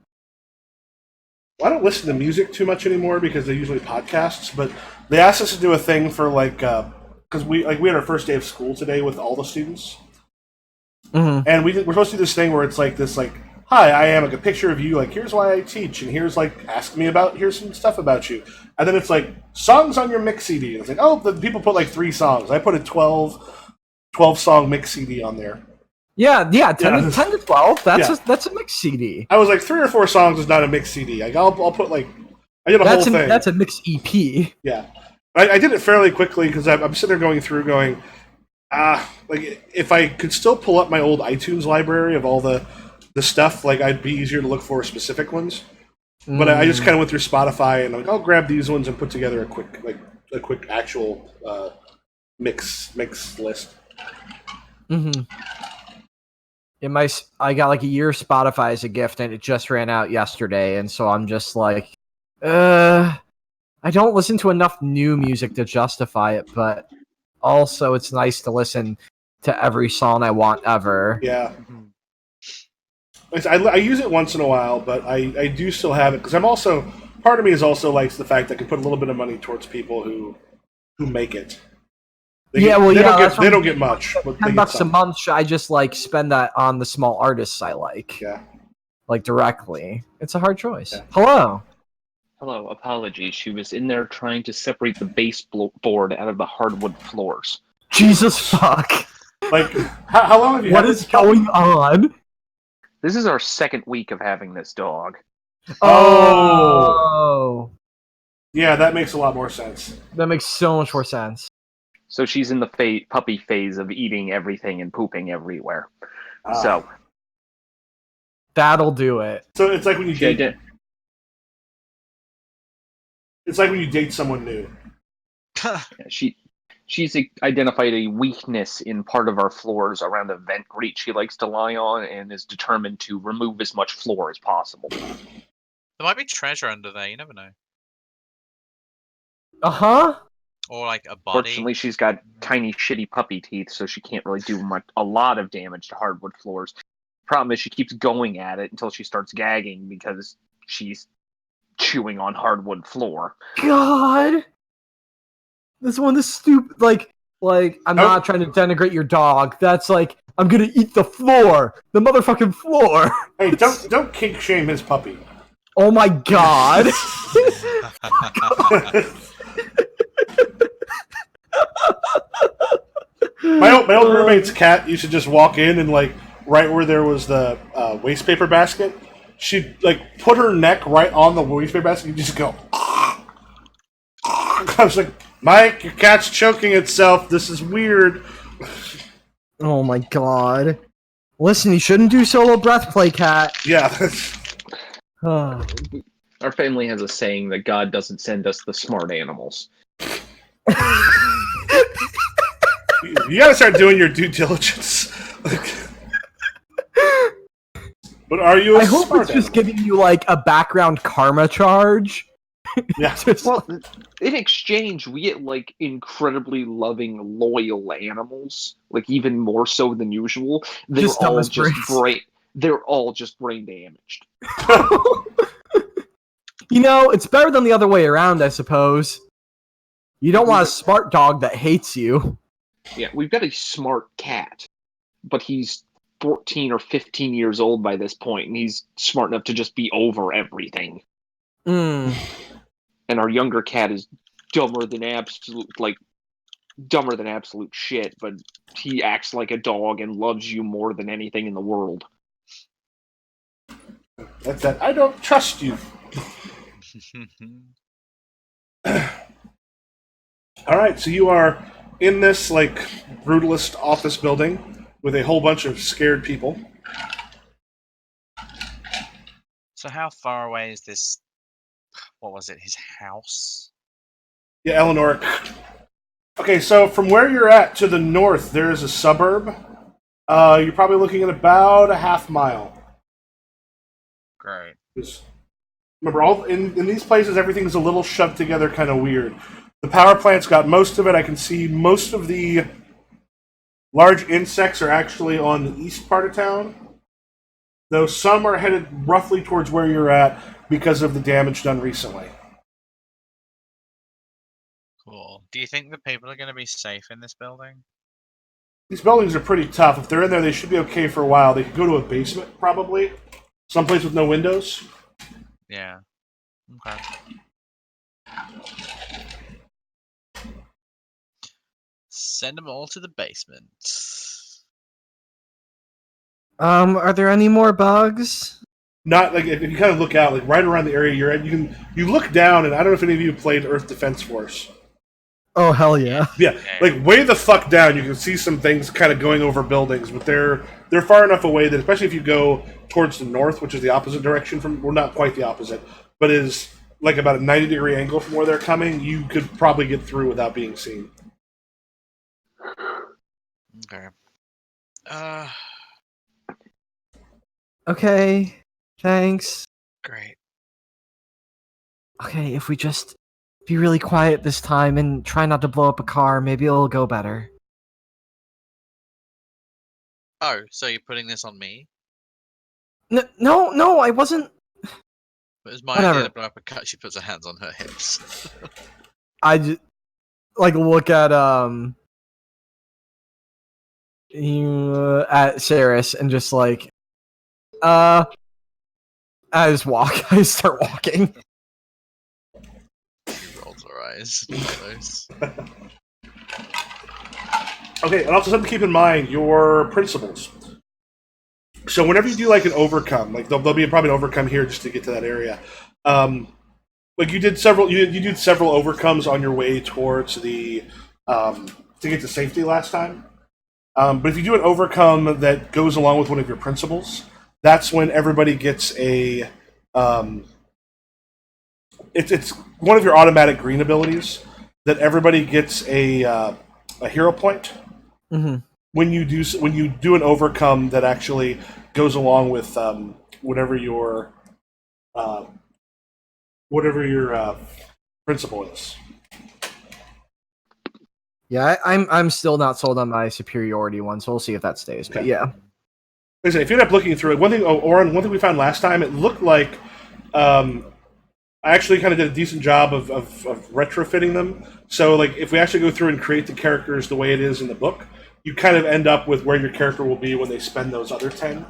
[SPEAKER 1] Well, I don't listen to music too much anymore because they're usually podcasts. But they asked us to do a thing for because we had our first day of school today with all the students, and we're supposed to do this thing where it's hi, I am a picture of you. Here's why I teach, and here's here's some stuff about you, and then it's songs on your mix CD. And it's the people put 3 songs. I put a 12 song mix CD on there.
[SPEAKER 3] Yeah, 10 to 12. That's a mix CD.
[SPEAKER 1] I was 3 or 4 songs is not a mix CD. I'll put I did a whole thing.
[SPEAKER 3] That's a mix EP.
[SPEAKER 1] Yeah, I did it fairly quickly because I'm sitting there going through, if I could still pull up my old iTunes library of all the stuff, I'd be easier to look for specific ones. But I just kind of went through Spotify and I'll grab these ones and put together a quick actual mix list.
[SPEAKER 3] Mm-hmm. I got a year Spotify as a gift, and it just ran out yesterday, and so I'm just I don't listen to enough new music to justify it, but also it's nice to listen to every song I want ever.
[SPEAKER 1] Yeah. I use it once in a while, but I do still have it because I'm also part of me is also likes the fact that I can put a little bit of money towards people who make it. They don't get much. But they get
[SPEAKER 3] $10 a
[SPEAKER 1] some.
[SPEAKER 3] month. Should I just like spend that on the small artists I like?
[SPEAKER 1] Yeah.
[SPEAKER 3] Like directly. It's a hard choice.
[SPEAKER 1] Yeah.
[SPEAKER 3] Hello.
[SPEAKER 4] Hello, apologies. She was in there trying to separate the baseboard out of the hardwood floors.
[SPEAKER 3] Jesus fuck.
[SPEAKER 1] Like, how long have you
[SPEAKER 3] What
[SPEAKER 1] had
[SPEAKER 3] is
[SPEAKER 1] this puppy?
[SPEAKER 3] going on?
[SPEAKER 4] This is our second week of having this dog.
[SPEAKER 3] Oh.
[SPEAKER 1] Yeah, that makes a lot more sense.
[SPEAKER 3] That makes so much more sense.
[SPEAKER 4] So she's in the puppy phase of eating everything and pooping everywhere. So
[SPEAKER 3] That'll do it.
[SPEAKER 1] So it's like when you
[SPEAKER 4] she
[SPEAKER 1] date. It's like when you date someone new.
[SPEAKER 4] she's identified a weakness in part of our floors around a vent grate she likes to lie on, and is determined to remove as much floor as possible.
[SPEAKER 2] There might be treasure under there. You never know. Or like a body.
[SPEAKER 4] Fortunately, she's got tiny, shitty puppy teeth, so she can't really do a lot of damage to hardwood floors. Problem is, she keeps going at it until she starts gagging because she's chewing on hardwood floor.
[SPEAKER 3] God. This one is stupid. Like I'm not trying to denigrate your dog. That's like I'm gonna eat the floor, the motherfucking floor.
[SPEAKER 1] Hey, don't kink shame his puppy.
[SPEAKER 3] Oh my god.
[SPEAKER 1] My old roommate's cat used to just walk in and like right where there was the waste paper basket, she'd like put her neck right on the waste paper basket and just go. I was like, Mike, your cat's choking itself. This is weird.
[SPEAKER 3] Oh my god. Listen, you shouldn't do solo breath play, cat.
[SPEAKER 1] Yeah.
[SPEAKER 3] Oh.
[SPEAKER 4] Our family has a saying that God doesn't send us the smart animals.
[SPEAKER 1] You gotta start doing your due diligence. But are you a
[SPEAKER 3] I hope
[SPEAKER 1] smart
[SPEAKER 3] it's just
[SPEAKER 1] animal?
[SPEAKER 3] giving you like a background karma charge.
[SPEAKER 1] Yeah.
[SPEAKER 3] Just-
[SPEAKER 4] Well, in exchange, we get like incredibly loving, loyal animals, like even more so than usual. They're
[SPEAKER 3] Just dumb
[SPEAKER 4] all
[SPEAKER 3] as
[SPEAKER 4] just
[SPEAKER 3] bricks.
[SPEAKER 4] they're all just brain damaged.
[SPEAKER 3] You know, it's better than the other way around, I suppose. You don't want a smart dog that hates you.
[SPEAKER 4] Yeah, we've got a smart cat, but he's 14 or 15 years old by this point, and he's smart enough to just be over everything.
[SPEAKER 3] Mm.
[SPEAKER 4] And our younger cat is dumber than absolute shit, but he acts like a dog and loves you more than anything in the world.
[SPEAKER 1] That's that. I don't trust you. All right, so you are in this like brutalist office building with a whole bunch of scared people.
[SPEAKER 2] So how far away is this? What was it? His house?
[SPEAKER 1] Yeah, Eleanor. Okay, so from where you're at to the north, there is a suburb. You're probably looking at about a half mile.
[SPEAKER 2] Great.
[SPEAKER 1] Just remember, all in these places, everything's a little shoved together, kind of weird. The power plant's got most of it. I can see most of the large insects are actually on the east part of town, though some are headed roughly towards where you're at because of the damage done recently.
[SPEAKER 2] Cool. Do you think the people are going to be safe in this building?
[SPEAKER 1] These buildings are pretty tough. If they're in there, they should be okay for a while. They could go to a basement, probably. Someplace with no windows.
[SPEAKER 2] Yeah. Okay. Send them all to the basement.
[SPEAKER 3] Are there any more bugs?
[SPEAKER 1] Not like if you kind of look out, like right around the area you're at, you look down, and I don't know if any of you played Earth Defense Force.
[SPEAKER 3] Oh hell yeah!
[SPEAKER 1] Yeah, like way the fuck down, you can see some things kind of going over buildings, but they're far enough away that especially if you go towards the north, which is the opposite direction from, well, not quite the opposite, but is like about a 90-degree angle from where they're coming, you could probably get through without being seen.
[SPEAKER 2] Okay.
[SPEAKER 3] Okay, thanks.
[SPEAKER 2] Great.
[SPEAKER 3] Okay, if we just be really quiet this time and try not to blow up a car, maybe it'll go better.
[SPEAKER 2] Oh, so you're putting this on me?
[SPEAKER 3] No, I wasn't.
[SPEAKER 2] It was my
[SPEAKER 3] Whatever.
[SPEAKER 2] idea to blow up a cut. She puts her hands on her hips.
[SPEAKER 3] I just like look at at Saris and just like, I just walk. I start walking.
[SPEAKER 2] He rolls her eyes. Close.
[SPEAKER 1] Okay, and also something to keep in mind: your principles. So whenever you do like an overcome, like there'll be probably an overcome here just to get to that area. Like you did several, you did several overcomes on your way towards the to get to safety last time. But if you do an overcome that goes along with one of your principles, that's when everybody gets a. It's one of your automatic green abilities that everybody gets a hero point
[SPEAKER 3] Mm-hmm.
[SPEAKER 1] when you do an overcome that actually goes along with whatever your uh, principle is.
[SPEAKER 3] Yeah, I'm still not sold on my superiority one, so we'll see if that stays. But
[SPEAKER 1] Okay.
[SPEAKER 3] yeah,
[SPEAKER 1] Listen, if you end up looking through it, one thing we found last time, it looked like I actually kind of did a decent job of retrofitting them. So, like, if we actually go through and create the characters the way it is in the book, you kind of end up with where your character will be when they spend those other 10,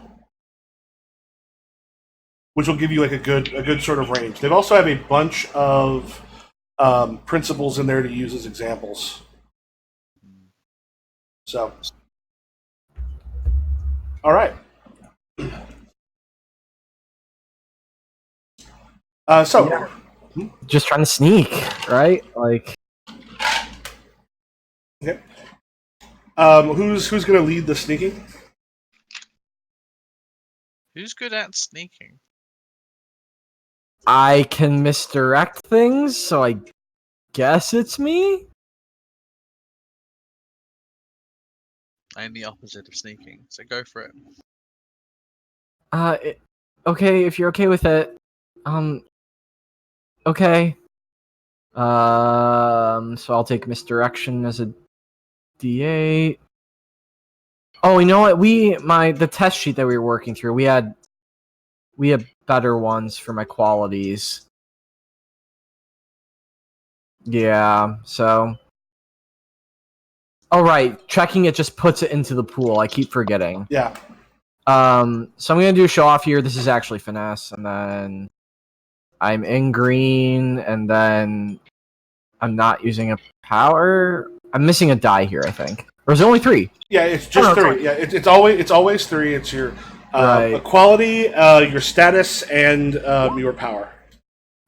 [SPEAKER 1] which will give you like a good sort of range. They also have a bunch of principles in there to use as examples. So, all right. So,
[SPEAKER 3] just trying to sneak, right? Like,
[SPEAKER 1] okay. Who's going to lead the sneaking?
[SPEAKER 2] Who's good at sneaking?
[SPEAKER 3] I can misdirect things, so I guess it's me.
[SPEAKER 2] I'm the opposite of sneaking, so go for it.
[SPEAKER 3] Okay, if you're okay with it. Okay. So I'll take misdirection as a D8. Oh, you know what? The test sheet that we were working through, we had better ones for my qualities. Yeah, so. Oh right, checking it just puts it into the pool. I keep forgetting.
[SPEAKER 1] Yeah.
[SPEAKER 3] So I'm gonna do a show off here. This is actually finesse, and then I'm in green, and then I'm not using a power. I'm missing a die here, I think. Or is it only 3?
[SPEAKER 1] Yeah, it's just
[SPEAKER 3] no,
[SPEAKER 1] 3. Yeah, it's always 3. It's your
[SPEAKER 3] Right.
[SPEAKER 1] equality, your status, and your power.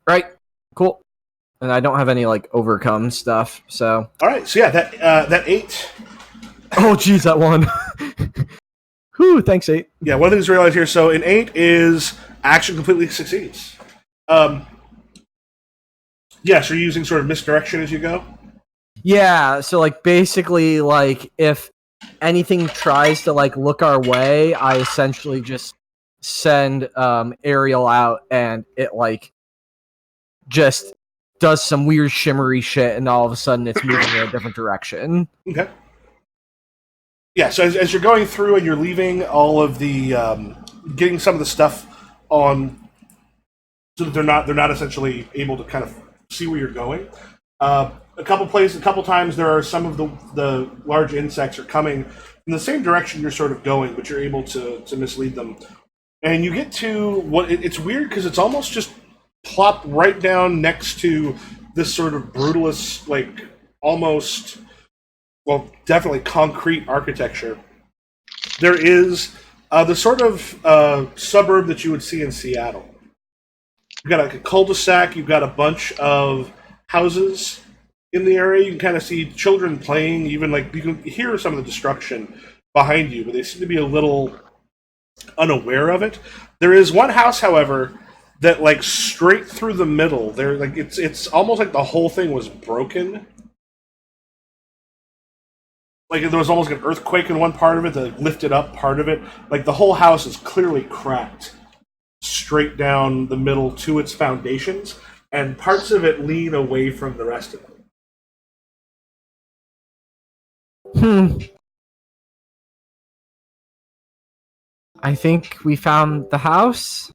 [SPEAKER 3] Right. Cool. And I don't have any like overcome stuff, so.
[SPEAKER 1] All right. So yeah, that 8.
[SPEAKER 3] Oh geez, that one. Whew, thanks 8.
[SPEAKER 1] Yeah, one of the things to realize here. So an 8 is action completely succeeds. Yes, you're using sort of misdirection as you go.
[SPEAKER 3] Yeah, so like basically like if anything tries to like look our way, I essentially just send Ariel out and it like just does some weird shimmery shit and all of a sudden it's moving in a different direction.
[SPEAKER 1] Okay. Yeah, so as you're going through and you're leaving all of the getting some of the stuff on so that they're not essentially able to kind of see where you're going. A couple times there are some of the large insects are coming in the same direction you're sort of going, but you're able to mislead them. And you get to it's weird because it's almost just plopped right down next to this sort of brutalist, like almost, well, definitely concrete architecture. There is the sort of suburb that you would see in Seattle. You've got like a cul-de-sac. You've got a bunch of houses in the area. You can kind of see children playing. Even like you can hear some of the destruction behind you, but they seem to be a little unaware of it. There is one house, however, that like straight through the middle. There, like it's almost like the whole thing was broken. Like there was almost like an earthquake in one part of it that lifted up part of it. Like the whole house is clearly cracked straight down the middle to its foundations, and parts of it lean away from the rest of it.
[SPEAKER 3] I think we found the house.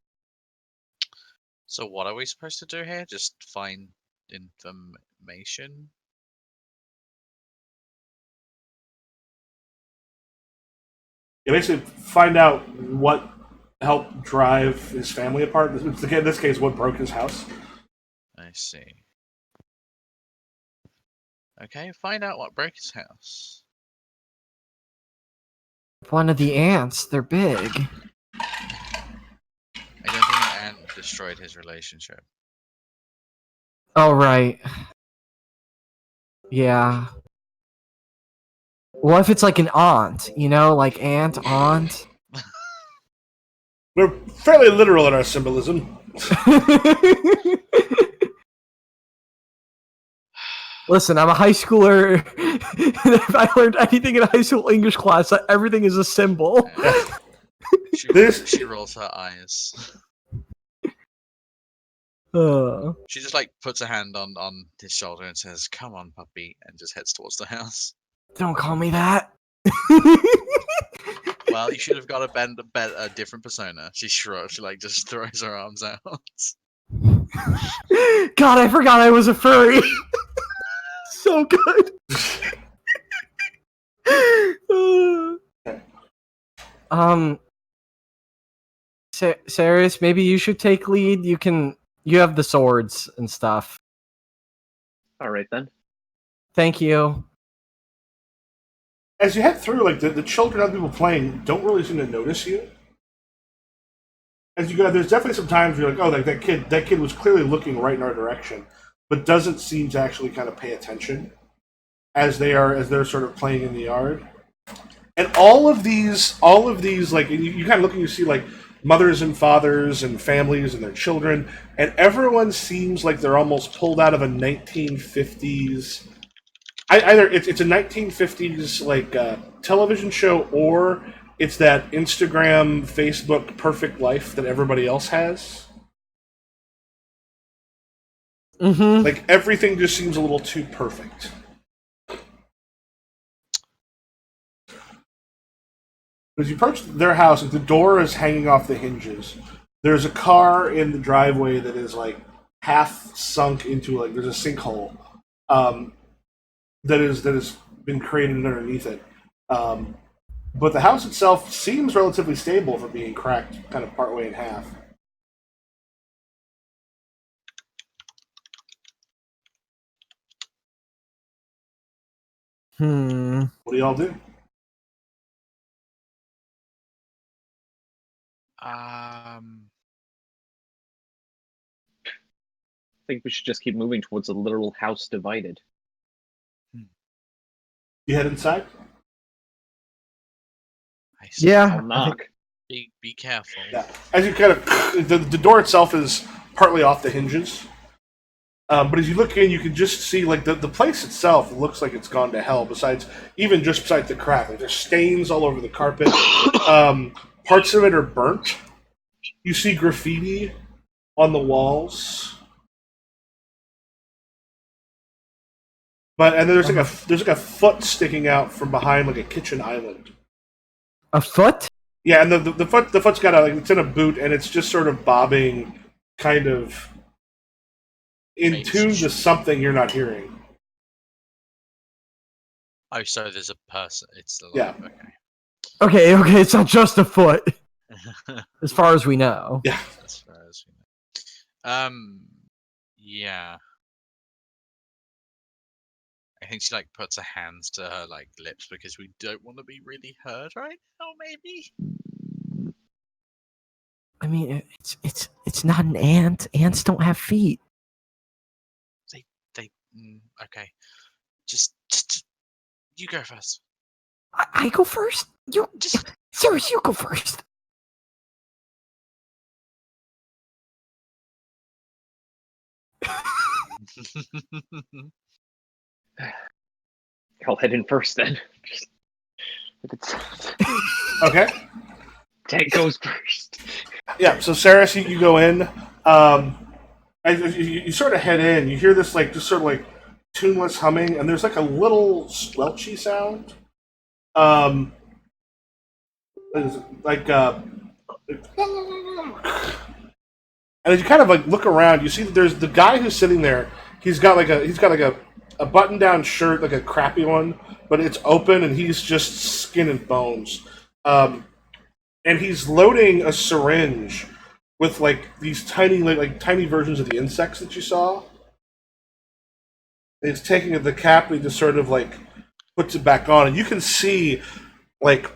[SPEAKER 2] So what are we supposed to do here? Just find information?
[SPEAKER 1] basically find out what helped drive his family apart. In this case, what broke his house.
[SPEAKER 2] I see. Okay, find out what broke his house.
[SPEAKER 3] One of the ants. They're big.
[SPEAKER 2] I don't think an ant destroyed his relationship.
[SPEAKER 3] Oh, right. Yeah. What if it's like an aunt? You know, like aunt?
[SPEAKER 1] We're fairly literal in our symbolism.
[SPEAKER 3] Listen, I'm a high schooler. If I learned anything in high school English class, that everything is a symbol.
[SPEAKER 2] She rolls her eyes. She just like puts a hand on his shoulder and says, "Come on, puppy," and just heads towards the house.
[SPEAKER 3] Don't call me that.
[SPEAKER 2] Well, you should have got a different persona. She shrugs. She like just throws her arms out.
[SPEAKER 3] God, I forgot I was a furry. So good. Saris, maybe you should take lead. You have the swords and stuff.
[SPEAKER 4] All right then.
[SPEAKER 3] Thank you.
[SPEAKER 1] As you head through, like the children and other people playing don't really seem to notice you. As you go, there's definitely some times where you're like, oh, like that kid was clearly looking right in our direction, but doesn't seem to actually kind of pay attention as they're sort of playing in the yard. And all of these, like you kind of look and you see like mothers and fathers and families and their children, and everyone seems like they're almost pulled out of a 1950s. Either it's a 1950s like television show, or it's that Instagram, Facebook perfect life that everybody else has.
[SPEAKER 3] Mm-hmm.
[SPEAKER 1] Like everything just seems a little too perfect. As you approach their house, the door is hanging off the hinges. There's a car in the driveway that is like half sunk into like there's a sinkhole that has been created underneath it. But the house itself seems relatively stable for being cracked kind of partway in half. What do y'all do?
[SPEAKER 4] I think we should just keep moving towards a literal house divided.
[SPEAKER 1] You head inside?
[SPEAKER 3] Yeah.
[SPEAKER 4] I'll knock.
[SPEAKER 2] Be careful.
[SPEAKER 1] Yeah. As you kind of the door itself is partly off the hinges. But as you look in, you can just see like the place itself looks like it's gone to hell. Besides the crack, like there's stains all over the carpet. Parts of it are burnt. You see graffiti on the walls. And there's like a foot sticking out from behind like a kitchen island.
[SPEAKER 3] A foot?
[SPEAKER 1] Yeah, and the foot's got it's in a boot, and it's just sort of bobbing, kind of in tune to something you're not hearing.
[SPEAKER 2] Oh, so there's a person. It's the
[SPEAKER 1] Yeah.
[SPEAKER 2] Okay.
[SPEAKER 3] Okay, it's not just a foot. As far as we know.
[SPEAKER 1] Yeah.
[SPEAKER 2] As far as we know. Yeah. I think she like puts her hands to her like lips because we don't want to be really heard right now. Maybe.
[SPEAKER 3] I mean, it's not an ant. Ants don't have feet.
[SPEAKER 2] Okay. Just you go first.
[SPEAKER 3] I go first. You
[SPEAKER 2] Just
[SPEAKER 3] Serious, you go first.
[SPEAKER 4] I'll head in first then.
[SPEAKER 1] Okay.
[SPEAKER 4] Tank goes first.
[SPEAKER 1] Yeah. So Saris, you go in. As you sort of head in, you hear this like just sort of like tuneless humming, and there's like a little squelchy sound. Like and as you kind of like look around, you see that there's the guy who's sitting there. He's got like a button-down shirt, like a crappy one, but it's open, and he's just skin and bones. and he's loading a syringe with like these tiny like tiny versions of the insects that you saw. And he's taking the cap and he just sort of like puts it back on, and you can see like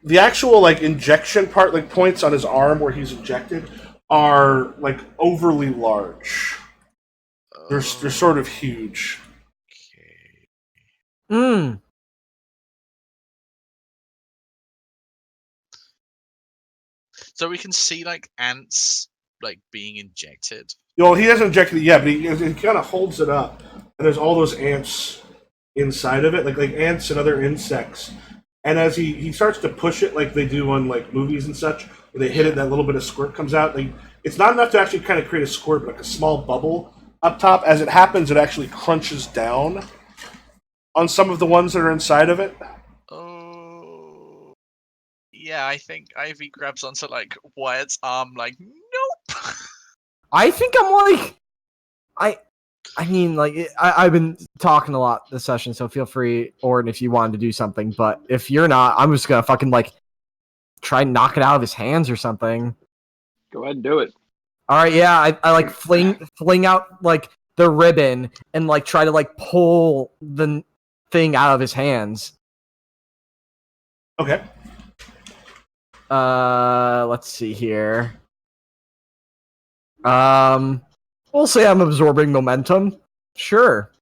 [SPEAKER 1] the actual like injection part, like points on his arm where he's injected, are like overly large. They're sort of huge.
[SPEAKER 2] Okay.
[SPEAKER 3] Mm.
[SPEAKER 2] So we can see like ants like being injected.
[SPEAKER 1] Well, he hasn't injected it yet, but he kind of holds it up, and there's all those ants inside of it, like ants and other insects. And as he starts to push it, like they do on like movies and such, where they hit it, that little bit of squirt comes out. Like, it's not enough to actually kind of create a squirt, but like a small bubble up top. As it happens, it actually crunches down on some of the ones that are inside of it.
[SPEAKER 2] Oh, yeah. I think Ivy grabs onto like Wyatt's arm, like, nope.
[SPEAKER 3] I think I'm like, I mean, like, I've been talking a lot this session, so feel free, Orden, if you wanted to do something. But if you're not, I'm just gonna fucking like try and knock it out of his hands or something.
[SPEAKER 4] Go ahead and do it.
[SPEAKER 3] All right, yeah, I like fling out like the ribbon and like try to like pull the thing out of his hands.
[SPEAKER 1] Okay.
[SPEAKER 3] Let's see here. We'll say I'm absorbing momentum. Sure.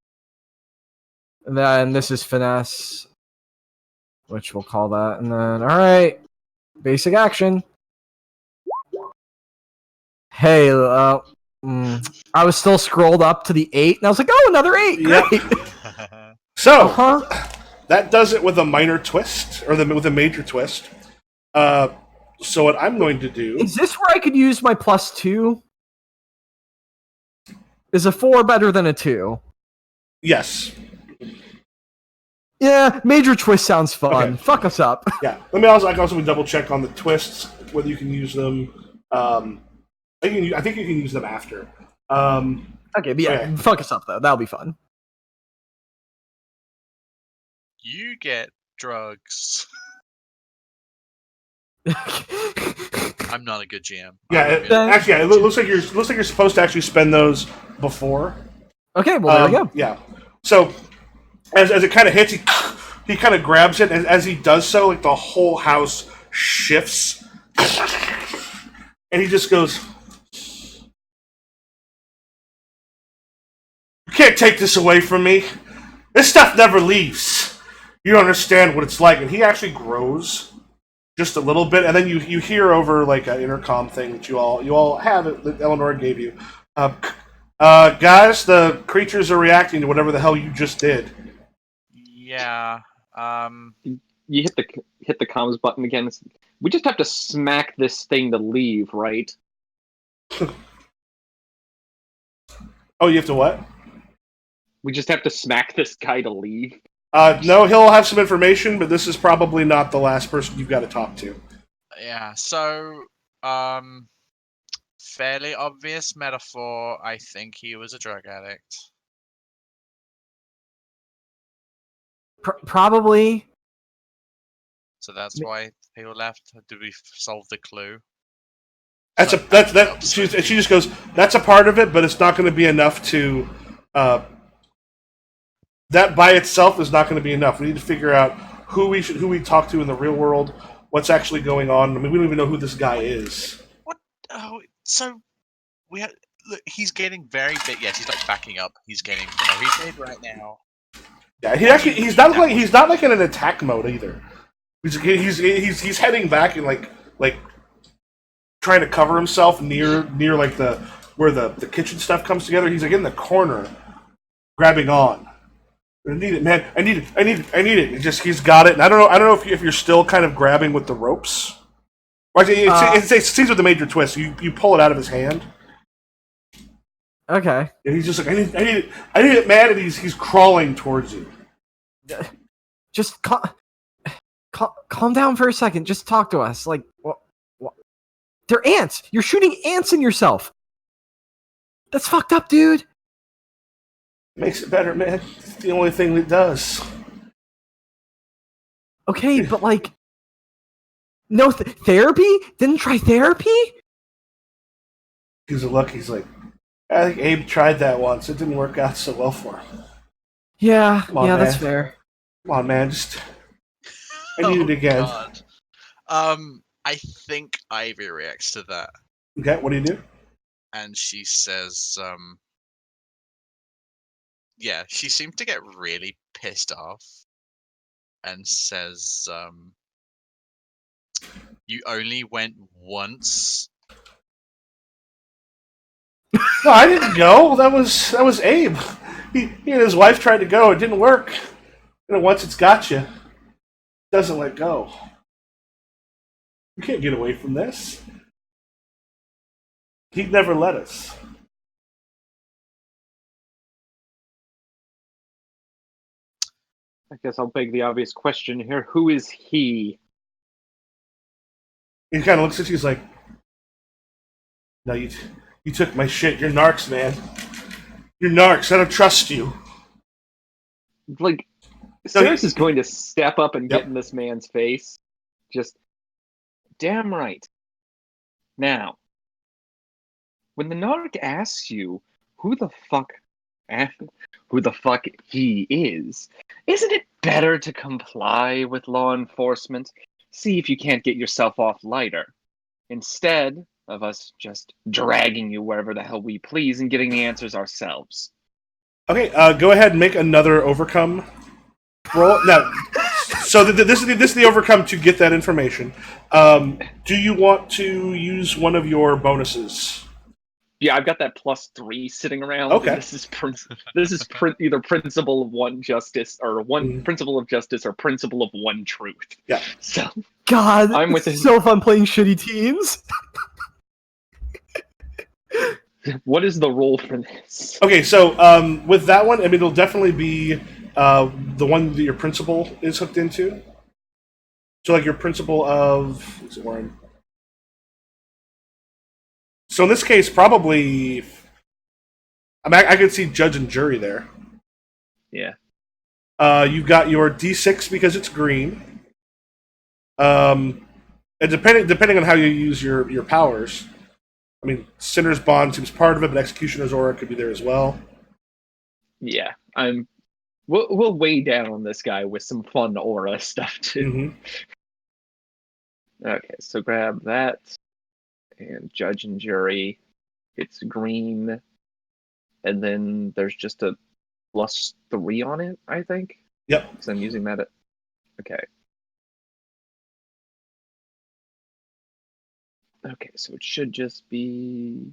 [SPEAKER 3] And then this is finesse, which we'll call that. And then, all right, basic action. Hey, I was still scrolled up to the 8, and I was like, oh, another 8. Great.
[SPEAKER 1] Yep. So,
[SPEAKER 3] Uh-huh.
[SPEAKER 1] that does it with a minor twist, or with a major twist. So what I'm going to do...
[SPEAKER 3] Is this where I could use my +2? Is a 4 better than a 2?
[SPEAKER 1] Yes.
[SPEAKER 3] Yeah, major twist sounds fun.
[SPEAKER 1] Okay.
[SPEAKER 3] Fuck us up.
[SPEAKER 1] Yeah. Let me also... I can also double check on the twists, whether you can use them... I think you can use them after.
[SPEAKER 3] Okay, but yeah,
[SPEAKER 1] Okay.
[SPEAKER 3] fuck us up, though. That'll be fun.
[SPEAKER 2] You get drugs. I'm not a good GM.
[SPEAKER 1] Yeah, it looks like you're supposed to actually spend those before.
[SPEAKER 3] Okay, well, there we go.
[SPEAKER 1] Yeah. So as it kind of hits, he kind of grabs it, and as he does so, like the whole house shifts, and he just goes, "You can't take this away from me. This stuff never leaves. You don't understand what it's like." And he actually grows just a little bit, and then you hear over like an intercom thing that you all have that Eleanor gave you. Guys, the creatures are reacting to whatever the hell you just did.
[SPEAKER 2] Yeah.
[SPEAKER 4] You hit the comms button again. We just have to smack this thing to leave, right?
[SPEAKER 1] Oh, you have to what?
[SPEAKER 4] We just have to smack this guy to leave.
[SPEAKER 1] No, he'll have some information, but this is probably not the last person you've got to talk to.
[SPEAKER 2] Yeah. So, fairly obvious metaphor. I think he was a drug addict.
[SPEAKER 3] Probably.
[SPEAKER 2] So that's why he left. Did we solve the clue?
[SPEAKER 1] She just goes, that's a part of it, but it's not going to be enough to. That by itself is not going to be enough. We need to figure out who we talk to in the real world, what's actually going on. I mean, we don't even know who this guy is.
[SPEAKER 2] What? Oh, so we have. Look, he's getting very big. Yes, he's like backing up. He's getting. He's big right now.
[SPEAKER 1] Yeah, he's not like in an attack mode either. He's heading back and like trying to cover himself near like where the kitchen stuff comes together. He's like in the corner, grabbing on. I need it, man. I need it. He's got it. And I don't know if you're still kind of grabbing with the ropes. It seems with the major twist. You pull it out of his hand.
[SPEAKER 3] Okay.
[SPEAKER 1] And he's just like, I need it, man. And he's crawling towards you.
[SPEAKER 3] Just calm down for a second. Just talk to us. Like, what? They're ants. You're shooting ants in yourself. That's fucked up, dude.
[SPEAKER 1] Makes it better, man. It's the only thing that does.
[SPEAKER 3] Okay, but like, No therapy? Didn't try therapy?
[SPEAKER 1] He's a look. He's like, I think Abe tried that once. It didn't work out so well for him.
[SPEAKER 3] Yeah,
[SPEAKER 1] Come on,
[SPEAKER 3] yeah, that's
[SPEAKER 1] man.
[SPEAKER 3] fair.
[SPEAKER 1] Come on, man. I need it again.
[SPEAKER 2] God. I think Ivy reacts to that,
[SPEAKER 1] Okay, what do you do?
[SPEAKER 2] and she says, yeah, she seemed to get really pissed off, and says, you only went once.
[SPEAKER 1] No, I didn't go. That was Abe. He and his wife tried to go. It didn't work. Once it's got you, it doesn't let go. You can't get away from this. He'd never let us.
[SPEAKER 4] I guess I'll beg the obvious question here. Who is he?
[SPEAKER 1] He kind of looks at you. He's like, "No, you took my shit. You're narcs, man. You're narcs. I don't trust you."
[SPEAKER 4] Like,
[SPEAKER 1] No,
[SPEAKER 4] Cirrus is going to step up and
[SPEAKER 1] Yep.
[SPEAKER 4] get in this man's face. Just, damn right. Now, when the narc asks you who the fuck he is, isn't it better to comply with law enforcement? See if you can't get yourself off lighter, instead of us just dragging you wherever the hell we please and getting the answers ourselves.
[SPEAKER 1] Okay, go ahead and make another overcome roll. Now, so this is the overcome to get that information. Do you want to use one of your bonuses?
[SPEAKER 4] Yeah, I've got that +3 sitting around.
[SPEAKER 1] Okay.
[SPEAKER 4] And this is either principle of one justice or one principle of justice or principle of one truth.
[SPEAKER 1] Yeah.
[SPEAKER 4] So
[SPEAKER 3] God,
[SPEAKER 4] I'm with
[SPEAKER 3] it's so fun playing shitty teams.
[SPEAKER 4] what is the role for this?
[SPEAKER 1] Okay, so with that one, I mean, it'll definitely be the one that your principal is hooked into. So, like your principal of, is it Warren? So in this case, probably, I mean, I could see judge and jury there.
[SPEAKER 4] Yeah.
[SPEAKER 1] You've got your D6 because it's green. And depending on how you use your powers, I mean, Sinner's Bond seems part of it, but Executioner's Aura could be there as well.
[SPEAKER 4] Yeah. We'll weigh down on this guy with some fun aura stuff too.
[SPEAKER 1] Mm-hmm.
[SPEAKER 4] Okay, so grab that and judge and jury. It's green, and then there's just a +3 on it, I think.
[SPEAKER 1] Yep.
[SPEAKER 4] Because I'm using that. Okay. Okay, so it should just be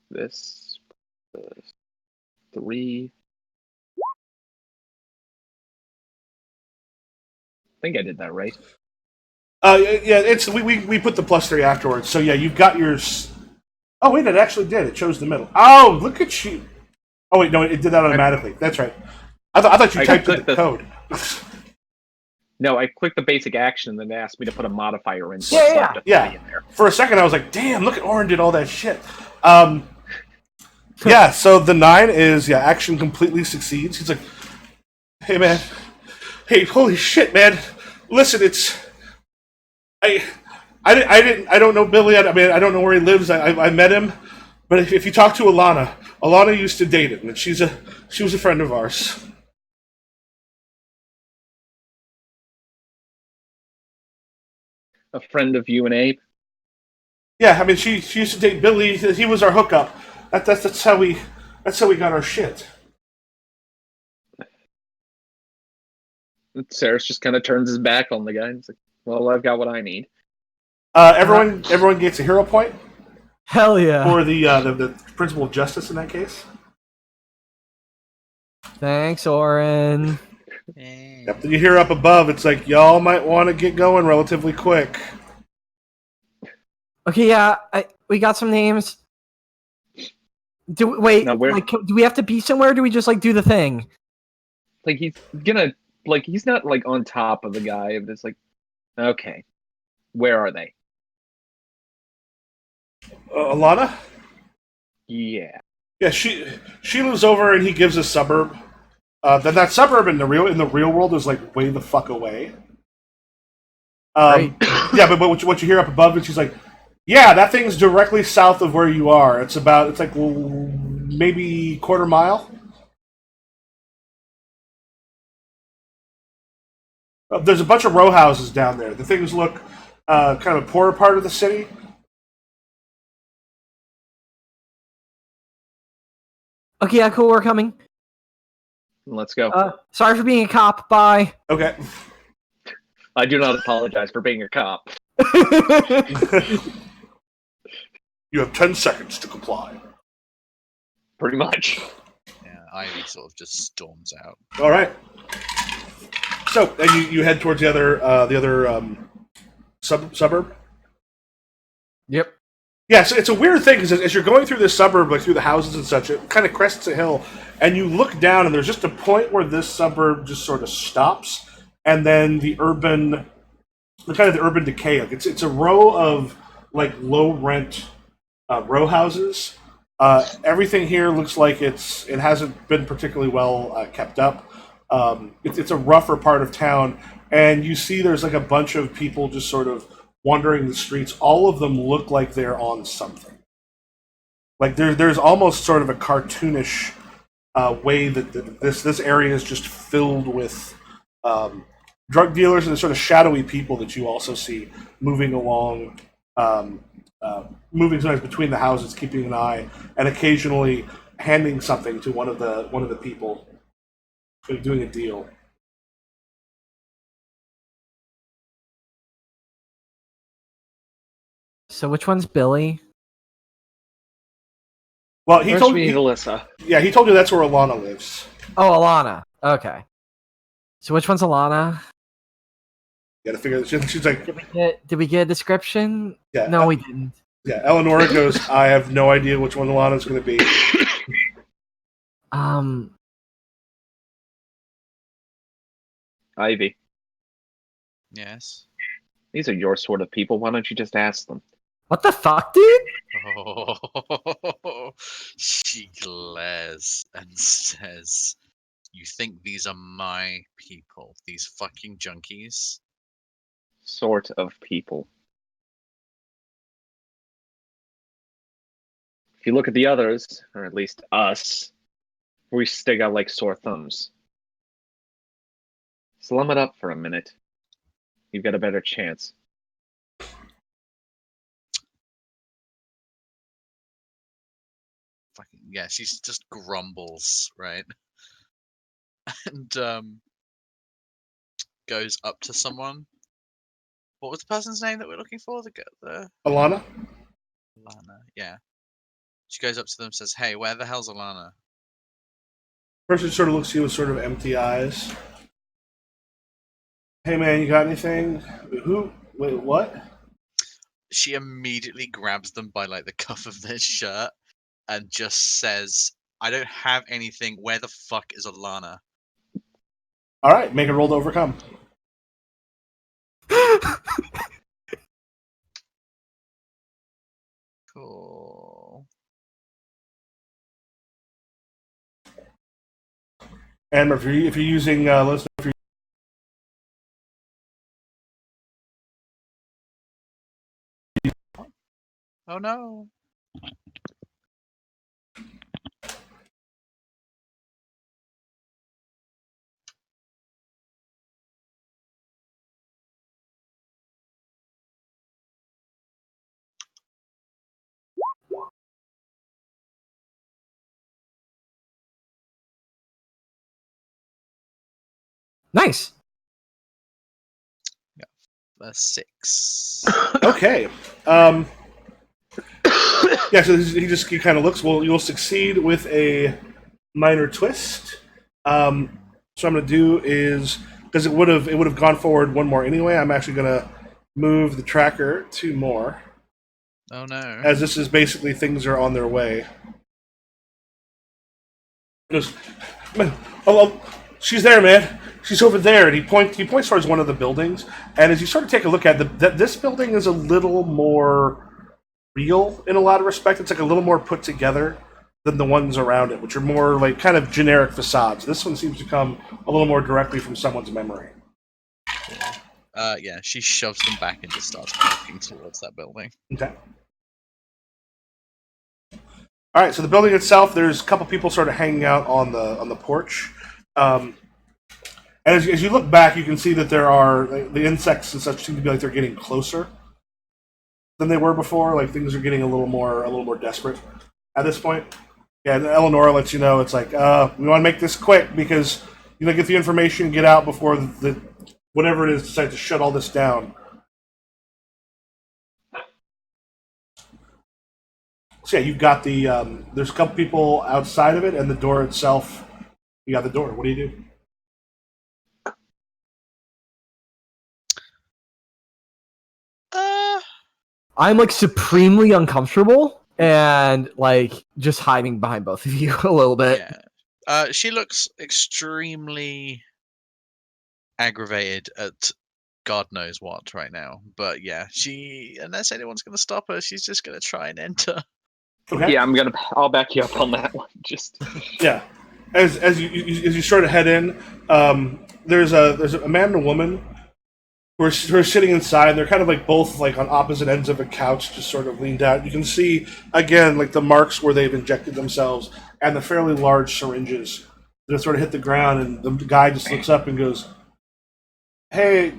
[SPEAKER 4] this 3. I think I did that right.
[SPEAKER 1] Yeah, it's we put the +3 afterwards. So yeah, you've got yours. Oh wait, it actually did. It chose the middle. Oh, look at you. Oh wait, no, it did that automatically. That's right. I thought you typed in the code.
[SPEAKER 4] No, I clicked the basic action and then it asked me to put a modifier in. So
[SPEAKER 3] Yeah,
[SPEAKER 4] I slapped a 3
[SPEAKER 1] yeah.
[SPEAKER 4] in there.
[SPEAKER 1] For a second, I was like, "Damn, look at Oren did all that shit." Yeah. So the 9 is action completely succeeds. He's like, "Hey man, hey, holy shit, man! Listen, it's I don't know Billy. I mean, I don't know where he lives. I met him, but if you talk to Alana used to date him, and she was a friend of ours."
[SPEAKER 4] A friend of you and Abe?
[SPEAKER 1] Yeah, I mean, she used to date Billy. He was our hookup. That's how we got our shit.
[SPEAKER 4] Sarah's just kind of turns his back on the guy and he's like, well, I've got what I need.
[SPEAKER 1] Everyone gets a hero point
[SPEAKER 3] Hell yeah.
[SPEAKER 1] for the principle of justice in that case.
[SPEAKER 3] Thanks, Oren.
[SPEAKER 1] Yep. You hear up above, it's like y'all might want to get going relatively quick.
[SPEAKER 3] Okay, yeah, we got some names. Do we have to be somewhere? Or do we just do the thing?
[SPEAKER 4] Like he's not on top of the guy. It's like, okay, where are they?
[SPEAKER 1] Alana?
[SPEAKER 4] Yeah.
[SPEAKER 1] Yeah, she lives over, and he gives a suburb. That suburb in the real world is way the fuck away.
[SPEAKER 3] Great.
[SPEAKER 1] Yeah, but what you hear up above it, she's like, yeah, that thing's directly south of where you are. It's like maybe quarter mile. There's a bunch of row houses down there. The things look kind of a poorer part of the city.
[SPEAKER 3] Okay, yeah, cool. We're coming.
[SPEAKER 4] Let's go.
[SPEAKER 3] Sorry for being a cop. Bye.
[SPEAKER 1] Okay.
[SPEAKER 4] I do not apologize for being a cop.
[SPEAKER 1] You have 10 seconds to comply.
[SPEAKER 4] Pretty much.
[SPEAKER 2] Yeah, Ivy sort of just storms out.
[SPEAKER 1] All right. So, and you head towards the other suburb.
[SPEAKER 3] Yep.
[SPEAKER 1] Yeah, so it's a weird thing because as you're going through this suburb, like through the houses and such, it kind of crests a hill, and you look down, and there's just a point where this suburb just sort of stops, and then the urban decay. Like it's a row of like low rent row houses. Everything here looks like it hasn't been particularly well kept up. It's a rougher part of town, and you see there's like a bunch of people just sort of wandering the streets. All of them look like they're on something. Like there's almost sort of a cartoonish way that this area is just filled with drug dealers and sort of shadowy people that you also see moving along, moving sometimes between the houses, keeping an eye, and occasionally handing something to one of the people doing a deal.
[SPEAKER 3] So which one's Billy?
[SPEAKER 1] Well, he
[SPEAKER 4] First
[SPEAKER 1] told
[SPEAKER 4] we need
[SPEAKER 1] me.
[SPEAKER 4] Alyssa.
[SPEAKER 1] Yeah, he told you that's where Alana lives.
[SPEAKER 3] Oh, Alana. Okay. So which one's Alana?
[SPEAKER 1] You got to figure. She's like,
[SPEAKER 3] Did we get a description?
[SPEAKER 1] yeah,
[SPEAKER 3] No, we didn't.
[SPEAKER 1] yeah. Eleanor goes, I have no idea which one Alana's going to be.
[SPEAKER 4] Ivy.
[SPEAKER 2] Yes.
[SPEAKER 4] These are your sort of people. Why don't you just ask them?
[SPEAKER 3] What the fuck, dude?
[SPEAKER 2] Oh, she glares and says, "You think these are my people? These fucking junkies?"
[SPEAKER 4] Sort of people. If you look at the others, or at least us, we stick out like sore thumbs. Slum it up for a minute. You've got a better chance.
[SPEAKER 2] Fucking yeah, she just grumbles, right? And goes up to someone. What was the person's name that we're looking for? The
[SPEAKER 1] Alana?
[SPEAKER 2] Alana. Yeah. She goes up to them and says, "Hey, where the hell's Alana?"
[SPEAKER 1] Person sort of looks at you with sort of empty eyes. Hey man, you got anything? Who? Wait, what?
[SPEAKER 2] She immediately grabs them by like the cuff of their shirt and just says, "I don't have anything. Where the fuck is Alana?"
[SPEAKER 1] All right, make a roll to overcome.
[SPEAKER 2] Cool.
[SPEAKER 1] And if you're using, let's know if you're
[SPEAKER 2] Oh no.
[SPEAKER 3] Nice.
[SPEAKER 2] A 6.
[SPEAKER 1] okay. Yeah, so he kind of looks. Well, you'll succeed with a minor twist. So what I'm going to do is because it would have gone forward one more anyway. I'm actually going to move the tracker 2 more.
[SPEAKER 2] Oh no.
[SPEAKER 1] As this is basically things are on their way. Goes, oh, she's there, man. She's over there, and he points towards one of the buildings. And as you sort of take a look at this building is a little more real in a lot of respects. It's like a little more put together than the ones around it, which are more like kind of generic facades. This one seems to come a little more directly from someone's memory.
[SPEAKER 2] Yeah, she shoves them back and just starts walking towards that building.
[SPEAKER 1] Okay. All right. So the building itself, there's a couple people sort of hanging out on the porch. And as you look back, you can see that there are the insects and such seem to be like they're getting closer than they were before. Like things are getting a little more desperate at this point. Yeah, and Eleonora lets you know it's like we want to make this quick because get the information, get out before the whatever it is decides to shut all this down. So yeah, you've got the there's a couple people outside of it, and the door itself. You got the door. What do you do?
[SPEAKER 3] I'm like supremely uncomfortable and like just hiding behind both of you a little bit.
[SPEAKER 2] Yeah. She looks extremely aggravated at God knows what right now. But yeah, unless anyone's going to stop her, she's just going to try and enter.
[SPEAKER 1] Okay.
[SPEAKER 4] Yeah, I'll back you up on that one. Just
[SPEAKER 1] yeah. As you sort of head in, there's a man and a woman who are sitting inside. They're kind of like both like on opposite ends of a couch, just sort of leaned out. You can see again like the marks where they've injected themselves and the fairly large syringes that sort of hit the ground. And the guy just looks up and goes, "Hey,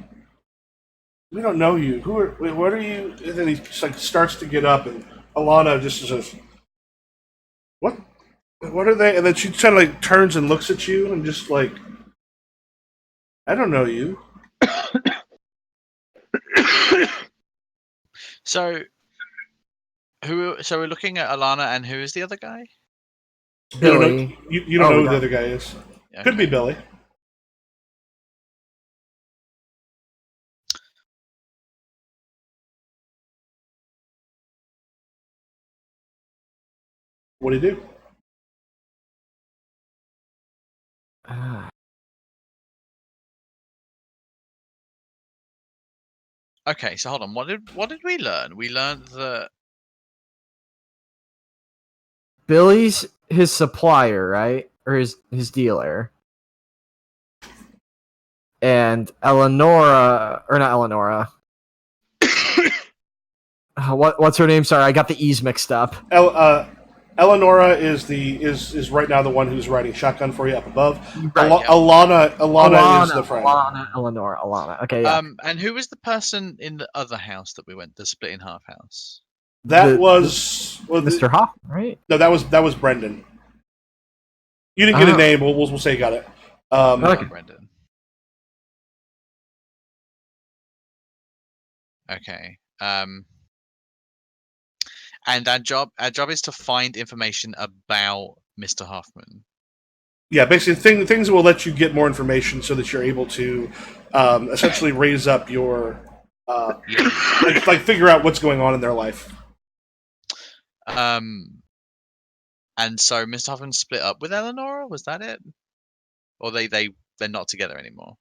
[SPEAKER 1] we don't know you. What are you?" And then he just like starts to get up, and Alana just says, "What? What are they?" And then she kind of like turns and looks at you and just like, "I don't know you."
[SPEAKER 2] So we're looking at Alana, and who is the other guy?
[SPEAKER 3] Billy.
[SPEAKER 1] You don't know who the other guy is.
[SPEAKER 2] Okay.
[SPEAKER 1] Could be Billy. What do you do?
[SPEAKER 2] Okay, so hold on. What did we learn? We learned that
[SPEAKER 3] Billy's his supplier, right? Or his dealer. And Eleonora, or not Eleonora. What's her name? Sorry, I got the E's mixed up.
[SPEAKER 1] Eleonora is right now the one who's riding shotgun for you up above.
[SPEAKER 3] Right,
[SPEAKER 1] yeah. Alana is the friend.
[SPEAKER 3] Alana. Okay, yeah.
[SPEAKER 2] And who was the person in the other house that we went, the split in half house?
[SPEAKER 1] That was
[SPEAKER 3] Mr. Hoffman, right?
[SPEAKER 1] No, that was Brendan. You didn't get a name. We'll say you got it.
[SPEAKER 3] Okay.
[SPEAKER 2] Brendan. Okay. And our job is to find information about Mr. Hoffman.
[SPEAKER 1] Yeah, basically things will let you get more information so that you're able to essentially raise up your like figure out what's going on in their life.
[SPEAKER 2] And so Mr. Hoffman split up with Eleonora. Was that it? Or they're not together anymore?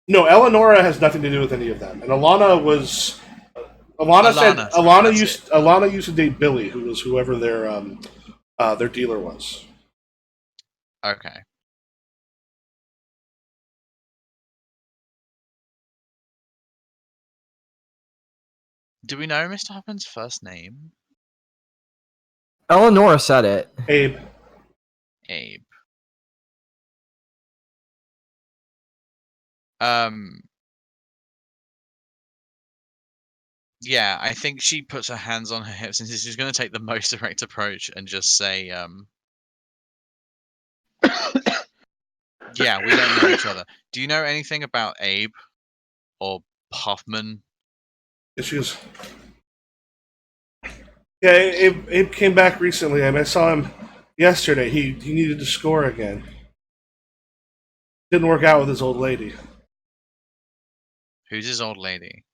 [SPEAKER 1] No, Eleonora has nothing to do with any of them. And Alana said Alana used to date Billy, who was whoever their dealer was.
[SPEAKER 2] Okay. Do we know Mr. Hoffman's first name?
[SPEAKER 3] Eleonora said it.
[SPEAKER 1] Abe.
[SPEAKER 2] Yeah, I think she puts her hands on her hips and she's going to take the most direct approach and just say, yeah, we don't know each other. Do you know anything about Abe or Hoffman?
[SPEAKER 1] And she goes, yeah, Abe came back recently. I saw him yesterday. He needed to score again. Didn't work out with his old lady.
[SPEAKER 2] Who's his old lady?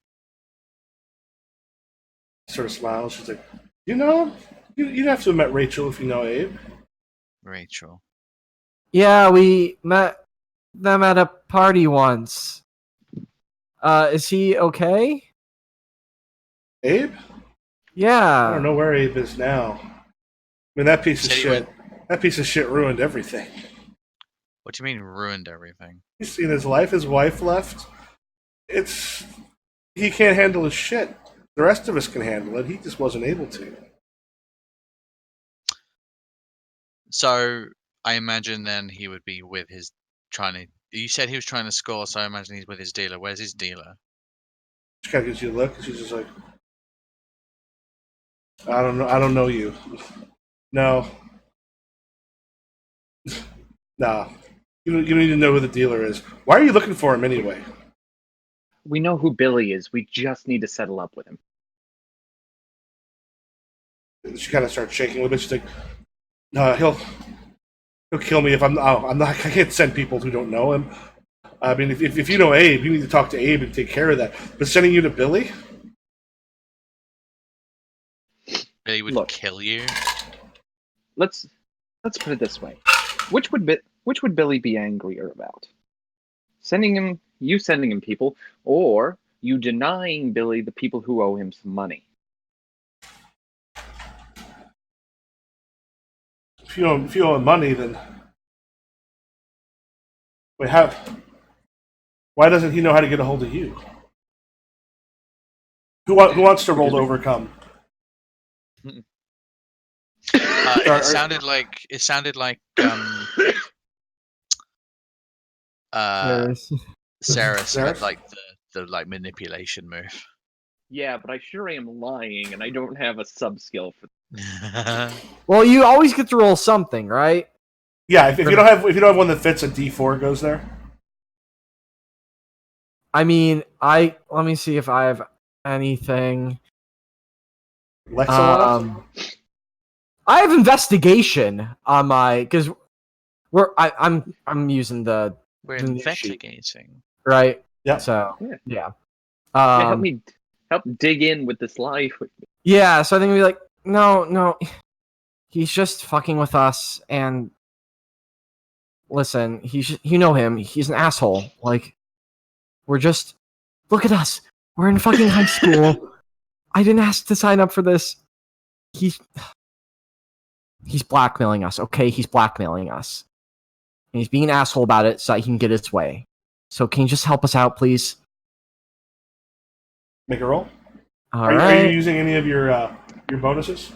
[SPEAKER 1] Sort of smiles. She's like, you know, you'd have to have met Rachel if you know Abe.
[SPEAKER 2] Rachel.
[SPEAKER 3] Yeah, we met them at a party once. Is he okay?
[SPEAKER 1] Abe?
[SPEAKER 3] Yeah.
[SPEAKER 1] I don't know where Abe is now. I mean, that piece of shit ruined everything.
[SPEAKER 2] What do you mean ruined everything?
[SPEAKER 1] He's seen his life. His wife left. It's he can't handle his shit. The rest of us can handle it. He just wasn't able to.
[SPEAKER 2] So I imagine then he would be with his trying to. You said he was trying to score, so I imagine he's with his dealer. Where's his dealer?
[SPEAKER 1] She kind of gives you a look, and she's just like, "I don't know. I don't know you. No, nah. You don't need to know who the dealer is. Why are you looking for him anyway?"
[SPEAKER 4] We know who Billy is. We just need to settle up with him.
[SPEAKER 1] She kind of starts shaking a little bit. She's like, he'll kill me if I'm. Oh, I'm not. I can't send people who don't know him. I mean, if you know Abe, you need to talk to Abe and take care of that. But sending you to Billy?
[SPEAKER 2] Billy would
[SPEAKER 4] Look.
[SPEAKER 2] kill you.
[SPEAKER 4] Let's put it this way: which would Billy be angrier about? Sending him people, or you denying Billy the people who owe him some money?
[SPEAKER 1] If you owe him money, then wait, how? Why doesn't he know how to get a hold of you? Who wants to roll to overcome?
[SPEAKER 2] It sounded like Saris had
[SPEAKER 1] Saris?
[SPEAKER 2] like the like manipulation move.
[SPEAKER 4] Yeah, but I sure am lying, and I don't have a sub skill for.
[SPEAKER 3] Well, you always get to roll something, right?
[SPEAKER 1] Yeah, if you don't have one that fits, a D4 goes there.
[SPEAKER 3] I mean, let me see if I have anything.
[SPEAKER 1] Lexa
[SPEAKER 3] I have investigation on my because I'm using the
[SPEAKER 2] We're
[SPEAKER 3] the new sheet,
[SPEAKER 2] investigating.
[SPEAKER 3] right?
[SPEAKER 1] Yeah.
[SPEAKER 3] So
[SPEAKER 4] Yeah.
[SPEAKER 3] yeah.
[SPEAKER 4] Help dig in with this life.
[SPEAKER 3] Yeah, so I think we'd be like, no, he's just fucking with us, and listen, you know him, he's an asshole. Like, look at us, we're in fucking high school. I didn't ask to sign up for this. He's blackmailing us, okay? He's blackmailing us. And he's being an asshole about it so that he can get his way. So can you just help us out, please?
[SPEAKER 1] Make a roll.
[SPEAKER 3] All
[SPEAKER 1] Are
[SPEAKER 3] right.
[SPEAKER 1] you using any of your bonuses?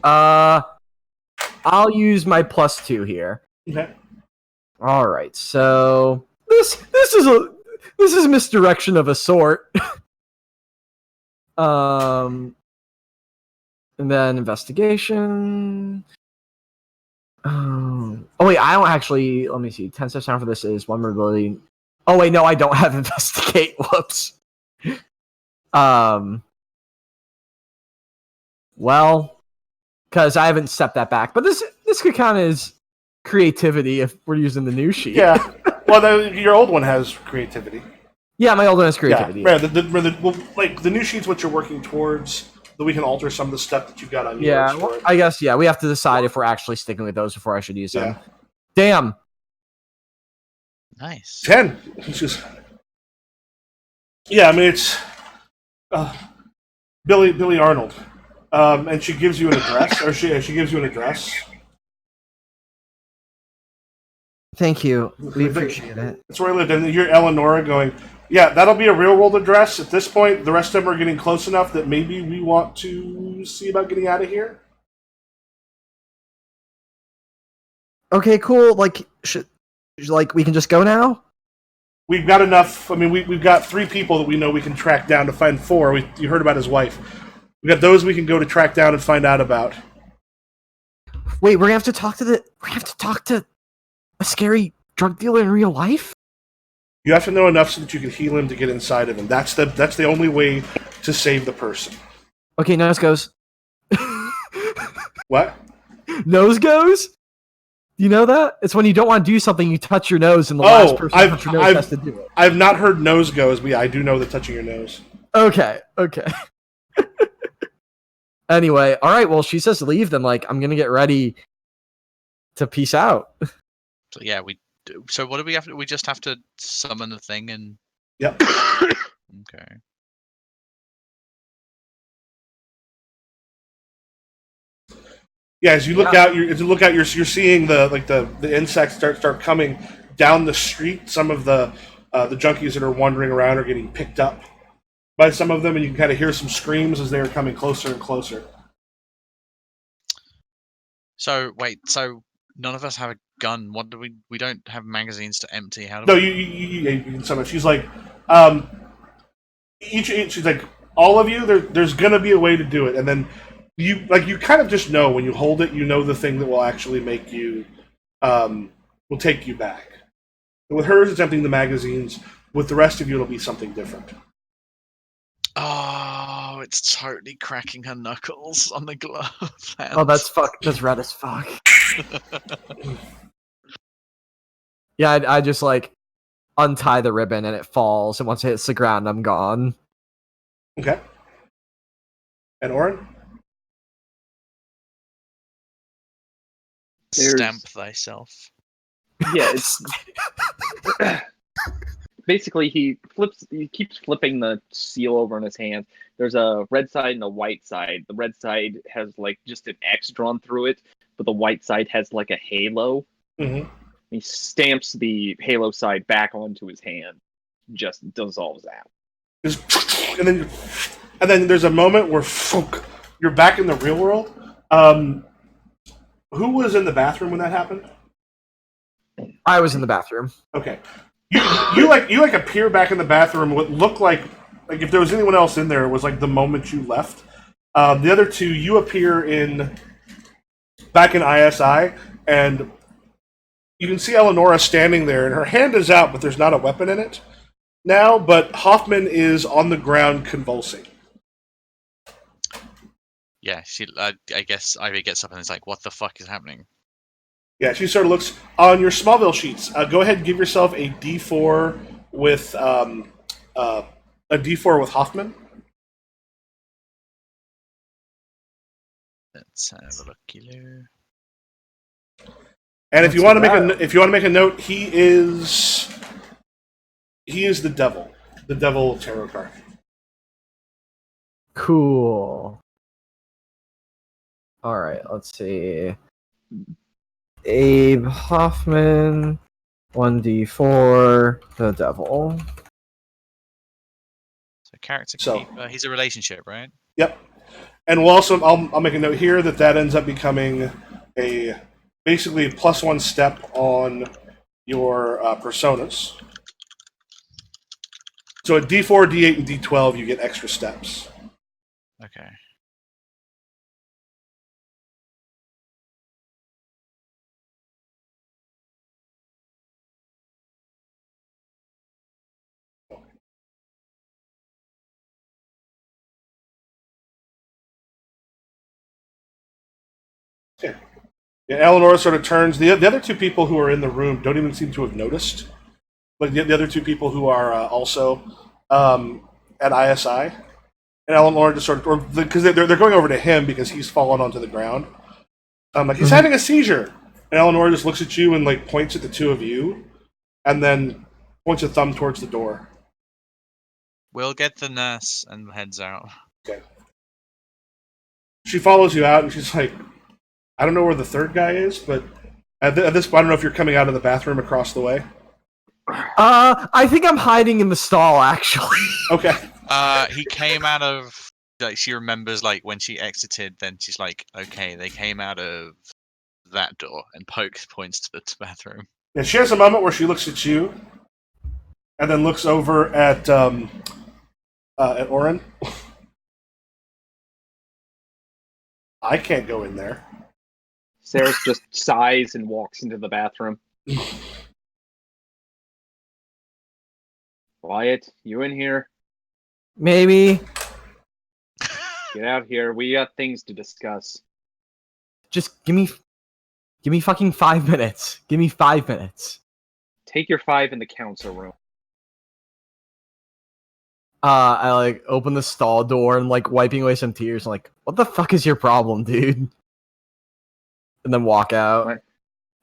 [SPEAKER 3] I'll use my +2 here.
[SPEAKER 1] Okay.
[SPEAKER 3] All right. So this is misdirection of a sort. And then investigation. Oh wait, I don't actually. Let me see. 10 steps down for this is one more ability. Oh wait, no, I don't have investigate. Whoops. Well, because I haven't stepped that back, but this could count as creativity if we're using the new sheet.
[SPEAKER 1] Yeah. Well, your old one has creativity.
[SPEAKER 3] Yeah, my old one has creativity.
[SPEAKER 1] Yeah. Right. The new sheet's what you're working towards. That we can alter some of the stuff that you got on yours.
[SPEAKER 3] Yeah, well, I guess. Yeah, we have to decide if we're actually sticking with those before I should use them. Damn.
[SPEAKER 2] Nice.
[SPEAKER 1] 10. It's just. Yeah, I mean it's Billy Arnold, and she gives you an address, or she gives you an address.
[SPEAKER 3] Thank you. We appreciate it.
[SPEAKER 1] That's where I lived, and you're Eleonora going. Yeah, that'll be a real world address. At this point, the rest of them are getting close enough that maybe we want to see about getting out of here.
[SPEAKER 3] Okay, cool. Like we can just go now?
[SPEAKER 1] We've got enough. I mean, we've got 3 people that we know we can track down to find 4. You heard about his wife. We got those we can go to track down and find out about.
[SPEAKER 3] Wait, we have to talk to a scary drug dealer in real life?
[SPEAKER 1] You have to know enough so that you can heal him to get inside of him. That's the only way to save the person.
[SPEAKER 3] Okay, nose goes.
[SPEAKER 1] What?
[SPEAKER 3] Nose goes? You know that? It's when you don't want to do something, you touch your nose, and the last person to touch your nose has to do it.
[SPEAKER 1] I've not heard nose goes, but yeah, I do know that touching your nose.
[SPEAKER 3] Okay. Anyway, all right. Well, she says to leave. Then, I'm gonna get ready to peace out.
[SPEAKER 2] So yeah, we do. So what do we have to? We just have to summon the thing and.
[SPEAKER 1] Yep.
[SPEAKER 2] Okay.
[SPEAKER 1] Yeah, as you look out, you're seeing the insects start coming down the street. Some of the the junkies that are wandering around are getting picked up by some of them, and you can kind of hear some screams as they are coming closer and closer.
[SPEAKER 2] So wait, so none of us have a gun. What do we don't have magazines to empty. How do
[SPEAKER 1] No,
[SPEAKER 2] we?
[SPEAKER 1] you can summon. She's like, she's like, all of you. There's gonna be a way to do it, and then you kind of just know when you hold it, you know the thing that will actually make you, will take you back. With hers, it's emptying the magazines. With the rest of you, it'll be something different.
[SPEAKER 2] Oh, it's totally cracking her knuckles on the glove.
[SPEAKER 3] Oh, that's red as fuck. Yeah, I just like untie the ribbon and it falls, and once it hits the ground, I'm gone.
[SPEAKER 1] Okay. And Oren?
[SPEAKER 2] Stamp thyself.
[SPEAKER 4] Yeah, it's basically he keeps flipping the seal over in his hand. There's a red side and a white side. The red side has like just an X drawn through it, but the white side has like a halo.
[SPEAKER 1] Mm-hmm.
[SPEAKER 4] He stamps the halo side back onto his hand, just dissolves out.
[SPEAKER 1] And then there's a moment where you're back in the real world. Who was in the bathroom when that happened?
[SPEAKER 3] I was in the bathroom.
[SPEAKER 1] Okay. You appear back in the bathroom. What looked like if there was anyone else in there, it was like the moment you left. The other two, you appear back in ISI, and you can see Eleonora standing there, and her hand is out, but there's not a weapon in it now. But Hoffman is on the ground convulsing.
[SPEAKER 2] Yeah, she. I guess Ivy gets up and is like, "What the fuck is happening?"
[SPEAKER 1] Yeah, she sort of looks on your Smallville sheets. Go ahead and give yourself a D4 with a D4 with Hoffman.
[SPEAKER 2] Let's have a look, kilo.
[SPEAKER 1] And if you want to make a note, he is the devil tarot card.
[SPEAKER 3] Cool. All right, let's see. Abe Hoffman, 1d4, the devil.
[SPEAKER 2] So character
[SPEAKER 1] So-
[SPEAKER 2] keeper. He's a relationship, right?
[SPEAKER 1] Yep. And we'll also I'll make a note here that ends up becoming basically a +1 step on your personas. So at D4, D8, and D12, you get extra steps.
[SPEAKER 2] Okay.
[SPEAKER 1] Yeah. Eleanor sort of turns. The other two people who are in the room don't even seem to have noticed. Like the other two people who are also at ISI. And Eleanor just sort of, because they're going over to him because he's fallen onto the ground. He's having a seizure. And Eleanor just looks at you and like points at the two of you, and then points a thumb towards the door.
[SPEAKER 2] We'll get the nurse and heads out.
[SPEAKER 1] Okay. She follows you out, and she's like, I don't know where the third guy is, but at this point, I don't know if you're coming out of the bathroom across the way.
[SPEAKER 3] I think I'm hiding in the stall, actually.
[SPEAKER 1] Okay.
[SPEAKER 2] He came out of, like, she remembers, like, when she exited, then she's like, okay, they came out of that door, and points to the bathroom.
[SPEAKER 1] Yeah, she has a moment where she looks at you, and then looks over at Oren. I can't go in there.
[SPEAKER 4] Sarah just sighs and walks into the bathroom. Wyatt, you in here?
[SPEAKER 3] Maybe.
[SPEAKER 4] Get out here. We got things to discuss.
[SPEAKER 3] Just give me fucking 5 minutes. Give me 5 minutes.
[SPEAKER 4] Take your 5 in the council room.
[SPEAKER 3] I like open the stall door and like wiping away some tears. I'm like, what the fuck is your problem, dude? And then walk out.
[SPEAKER 4] What?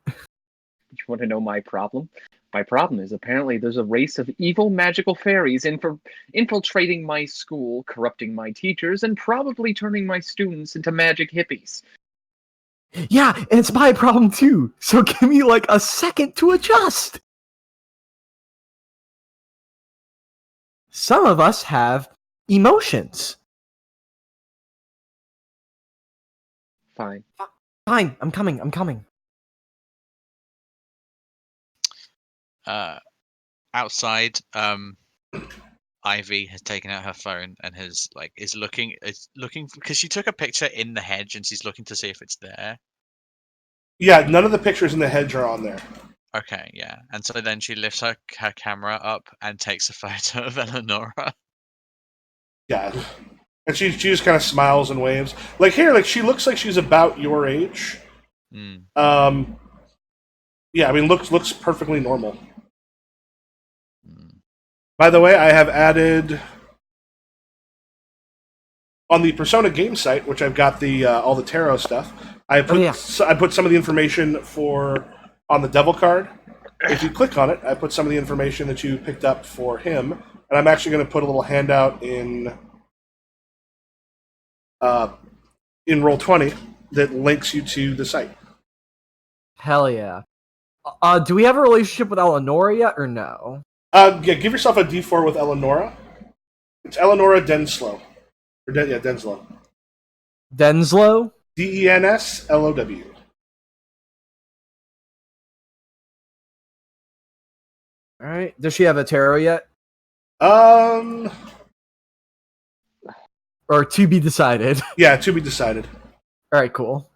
[SPEAKER 4] You want to know my problem? My problem is apparently there's a race of evil magical fairies infiltrating my school, corrupting my teachers, and probably turning my students into magic hippies.
[SPEAKER 3] Yeah, and it's my problem too. So give me like a second to adjust. some of us have emotions.
[SPEAKER 4] Fine.
[SPEAKER 3] Fine, I'm coming.
[SPEAKER 2] Outside, Ivy has taken out her phone and is looking because she took a picture in the hedge and she's looking to see if it's there.
[SPEAKER 1] Yeah, none of the pictures in the hedge are on there.
[SPEAKER 2] Okay, yeah. And so then she lifts her camera up and takes a photo of Eleonora.
[SPEAKER 1] Yeah. And she just kind of smiles and waves. Like, here, like, she looks like she's about your age.
[SPEAKER 2] Mm.
[SPEAKER 1] Yeah, I mean, looks perfectly normal.
[SPEAKER 2] Mm.
[SPEAKER 1] By the way, I have added on the Persona game site, which I've got the all the tarot stuff. I put some of the information on the devil card. If you click on it, I put some of the information that you picked up for him, and I'm actually going to put a little handout in Roll20 that links you to the site.
[SPEAKER 3] Hell yeah. Do we have a relationship with Eleonora yet, or no?
[SPEAKER 1] Yeah, give yourself a D4 with Eleonora. It's Eleonora Denslow. Denslow.
[SPEAKER 3] Denslow?
[SPEAKER 1] Denslow.
[SPEAKER 3] Alright. Does she have a tarot yet?
[SPEAKER 1] Or
[SPEAKER 3] Or to be decided?
[SPEAKER 1] Yeah, to be decided.
[SPEAKER 3] Alright, cool.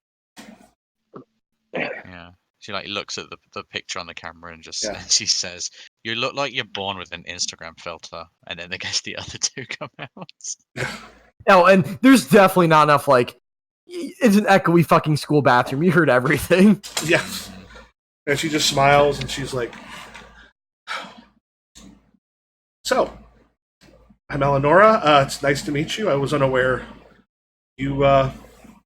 [SPEAKER 2] Yeah. She looks at the picture on the camera and just
[SPEAKER 1] Yeah.
[SPEAKER 2] and she says, "You look like you're born with an Instagram filter." And then I guess the other two come out.
[SPEAKER 3] Oh, and there's definitely not enough, it's an echoey fucking school bathroom. You heard everything.
[SPEAKER 1] Yeah. And she just smiles and she's like, "So, I'm Eleonora. It's nice to meet you. I was unaware you, well,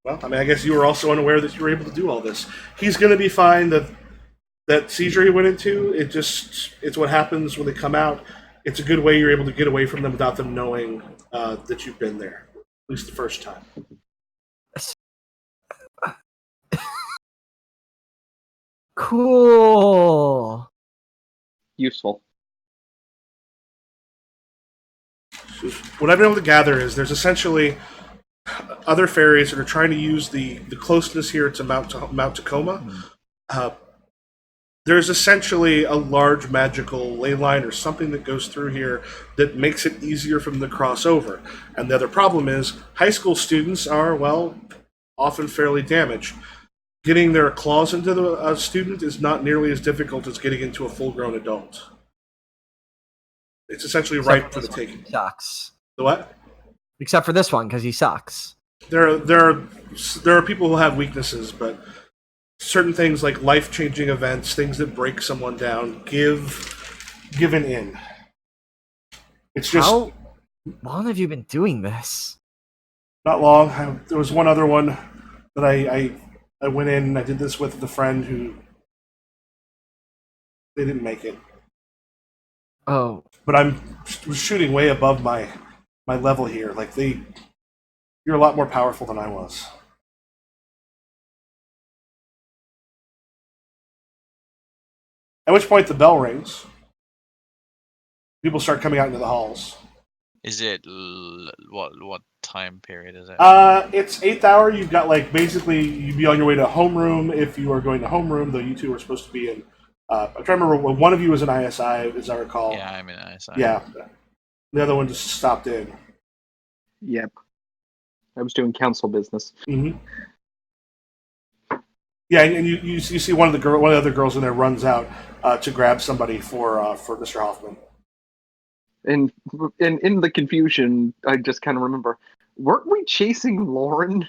[SPEAKER 1] I mean, I guess you were also unaware that you were able to do all this. He's going to be fine. That seizure he went into, it's what happens when they come out. It's a good way you're able to get away from them without them knowing that you've been there, at least the first time."
[SPEAKER 3] Cool.
[SPEAKER 4] Useful.
[SPEAKER 1] What I've been able to gather is there's essentially other fairies that are trying to use the closeness here to Mount Tacoma. There's essentially a large magical ley line or something that goes through here that makes it easier for them to cross over. And the other problem is high school students are, well, often fairly damaged. Getting their claws into a student is not nearly as difficult as getting into a full-grown adult. It's essentially ripe for the taking.
[SPEAKER 3] Sucks.
[SPEAKER 1] The what?
[SPEAKER 3] Except for this one, because he sucks.
[SPEAKER 1] There are people who have weaknesses, but certain things like life-changing events, things that break someone down, given in. It's just
[SPEAKER 3] How long have you been doing this?
[SPEAKER 1] not long. There was one other one that I went in and I did this with a friend who they didn't make it.
[SPEAKER 3] Oh,
[SPEAKER 1] But was shooting way above my level here. Like you're a lot more powerful than I was. At which point the bell rings. People start coming out into the halls.
[SPEAKER 2] Is it what time period is it?
[SPEAKER 1] It's 8th hour. You've got basically you'd be on your way to homeroom if you are going to homeroom. Though you two were supposed to be in. I'm trying to remember. One of you was in ISI, as I recall.
[SPEAKER 2] Yeah, I'm in ISI.
[SPEAKER 1] Yeah. The other one just stopped in.
[SPEAKER 4] Yep. I was doing council business.
[SPEAKER 1] Mm-hmm. Yeah, and you see one of the other girls in there runs out to grab somebody for Mr. Hoffman.
[SPEAKER 4] And in the confusion, I just kind of remember, weren't we chasing Lauren?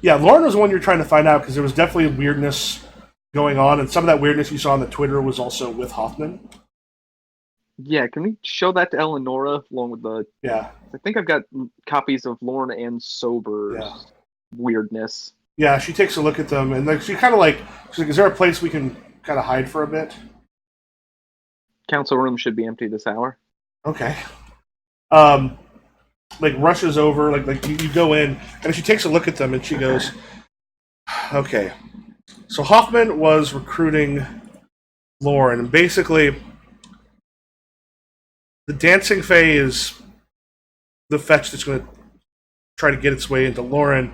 [SPEAKER 1] Yeah, Lauren was the one you're trying to find out because there was definitely weirdness going on, and some of that weirdness you saw on the Twitter was also with Hoffman.
[SPEAKER 4] Yeah, can we show that to Eleonora along with the...
[SPEAKER 1] Yeah.
[SPEAKER 4] I think I've got copies of Lauren and Sober's weirdness.
[SPEAKER 1] Yeah, she takes a look at them, and she kind of she's like, "Is there a place we can kind of hide for a bit?"
[SPEAKER 4] Council room should be empty this hour.
[SPEAKER 1] Okay. Rushes over, you go in, and she takes a look at them, and she goes, "Okay, so Hoffman was recruiting Lauren, and basically The dancing Fae is the fetch that's going to try to get its way into Lauren.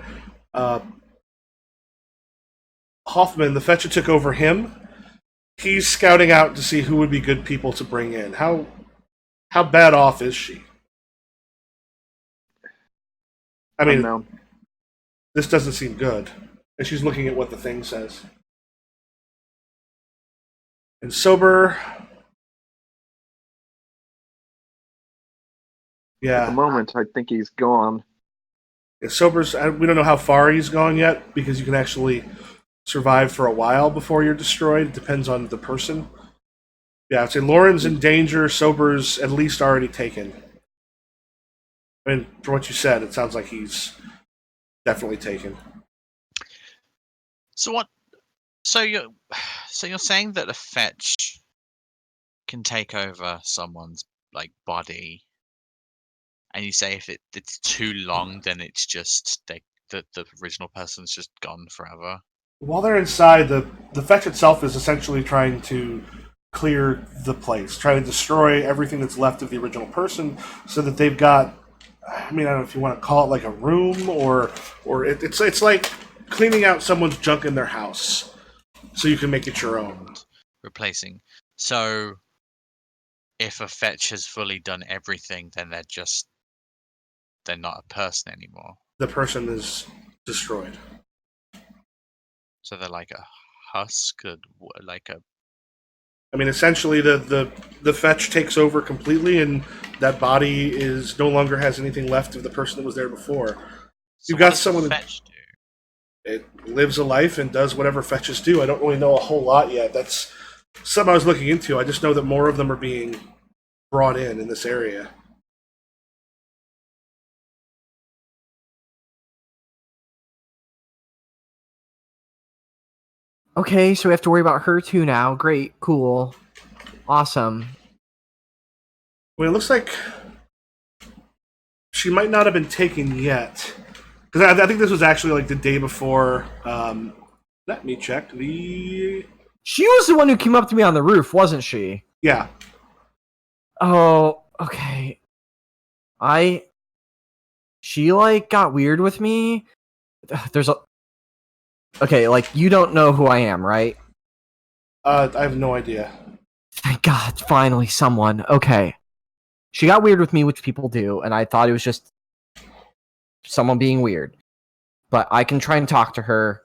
[SPEAKER 1] Hoffman, the fetch that took over him, he's scouting out to see who would be good people to bring in. How bad off is she? I mean,
[SPEAKER 4] Unknown.
[SPEAKER 1] this doesn't seem good. And she's looking at what the thing says. And sober.
[SPEAKER 4] At the
[SPEAKER 1] Yeah.
[SPEAKER 4] moment, I think he's gone.
[SPEAKER 1] Sober's, we don't know how far he's gone yet because you can actually survive for a while before you're destroyed. It depends on the person. Yeah, I'd say Lauren's in danger. Sober's at least already taken. I mean, from what you said, it sounds like he's definitely taken.
[SPEAKER 2] So what? So you're saying that a fetch can take over someone's like body, and you say if it's too long, then it's just the original person's just gone forever.
[SPEAKER 1] While they're inside, the fetch itself is essentially trying to clear the place, trying to destroy everything that's left of the original person, so that they've got. I mean, I don't know if you want to call it like a room or it's like cleaning out someone's junk in their house, so you can make it your own.
[SPEAKER 2] Replacing. So if a fetch has fully done everything, then they're not a person anymore.
[SPEAKER 1] The person is destroyed.
[SPEAKER 2] So they're like a husk, like a.
[SPEAKER 1] I mean, essentially, the fetch takes over completely, and that body is no longer has anything left of the person that was there before.
[SPEAKER 2] So
[SPEAKER 1] You've got
[SPEAKER 2] what does the
[SPEAKER 1] someone.
[SPEAKER 2] fetch do?
[SPEAKER 1] It lives a life and does whatever fetches do. I don't really know a whole lot yet. That's something I was looking into. I just know that more of them are being brought in this area.
[SPEAKER 3] Okay, so we have to worry about her too now. Great, cool, awesome.
[SPEAKER 1] Well, it looks like she might not have been taken yet. Because I think this was actually like the day before. Let me check.
[SPEAKER 3] She was the one who came up to me on the roof, wasn't she?
[SPEAKER 1] Yeah.
[SPEAKER 3] Oh, okay. She like got weird with me. There's a. Okay, like you don't know who I am, right?
[SPEAKER 1] I have no idea.
[SPEAKER 3] Thank God, finally someone. Okay. She got weird with me, which people do, and I thought it was just someone being weird. But I can try and talk to her.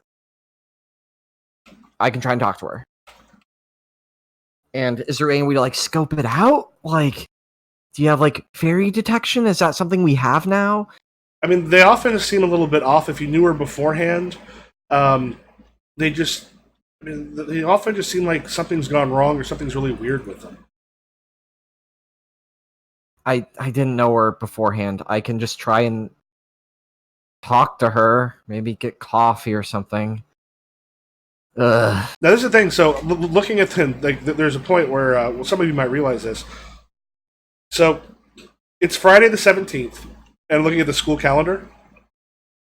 [SPEAKER 3] And is there any way to like scope it out? Like, do you have like fairy detection? Is that something we have now?
[SPEAKER 1] I mean, they often seem a little bit off. If you knew her beforehand, they just. I mean, they often just seem like something's gone wrong or something's really weird with them.
[SPEAKER 3] I didn't know her beforehand. I can just try and talk to her, maybe get coffee or something. Ugh.
[SPEAKER 1] Now, this is the thing. So, looking at them, like, there's a point where well, some of you might realize this. So, it's Friday the 17th, and looking at the school calendar.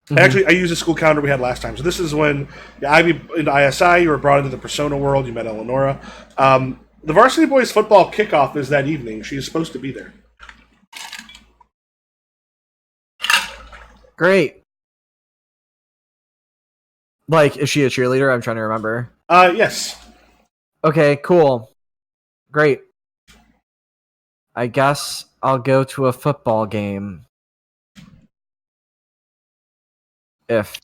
[SPEAKER 3] Mhm.
[SPEAKER 1] Actually, I used the school calendar we had last time. So, this is when Ivy into ISI, you were brought into the Persona world, you met Eleonora. The Varsity Boys football kickoff is that evening. She's supposed to be there.
[SPEAKER 3] Great. Like, is she a cheerleader? I'm trying to remember.
[SPEAKER 1] Yes.
[SPEAKER 3] Okay, cool. Great. I guess I'll go to a football game. If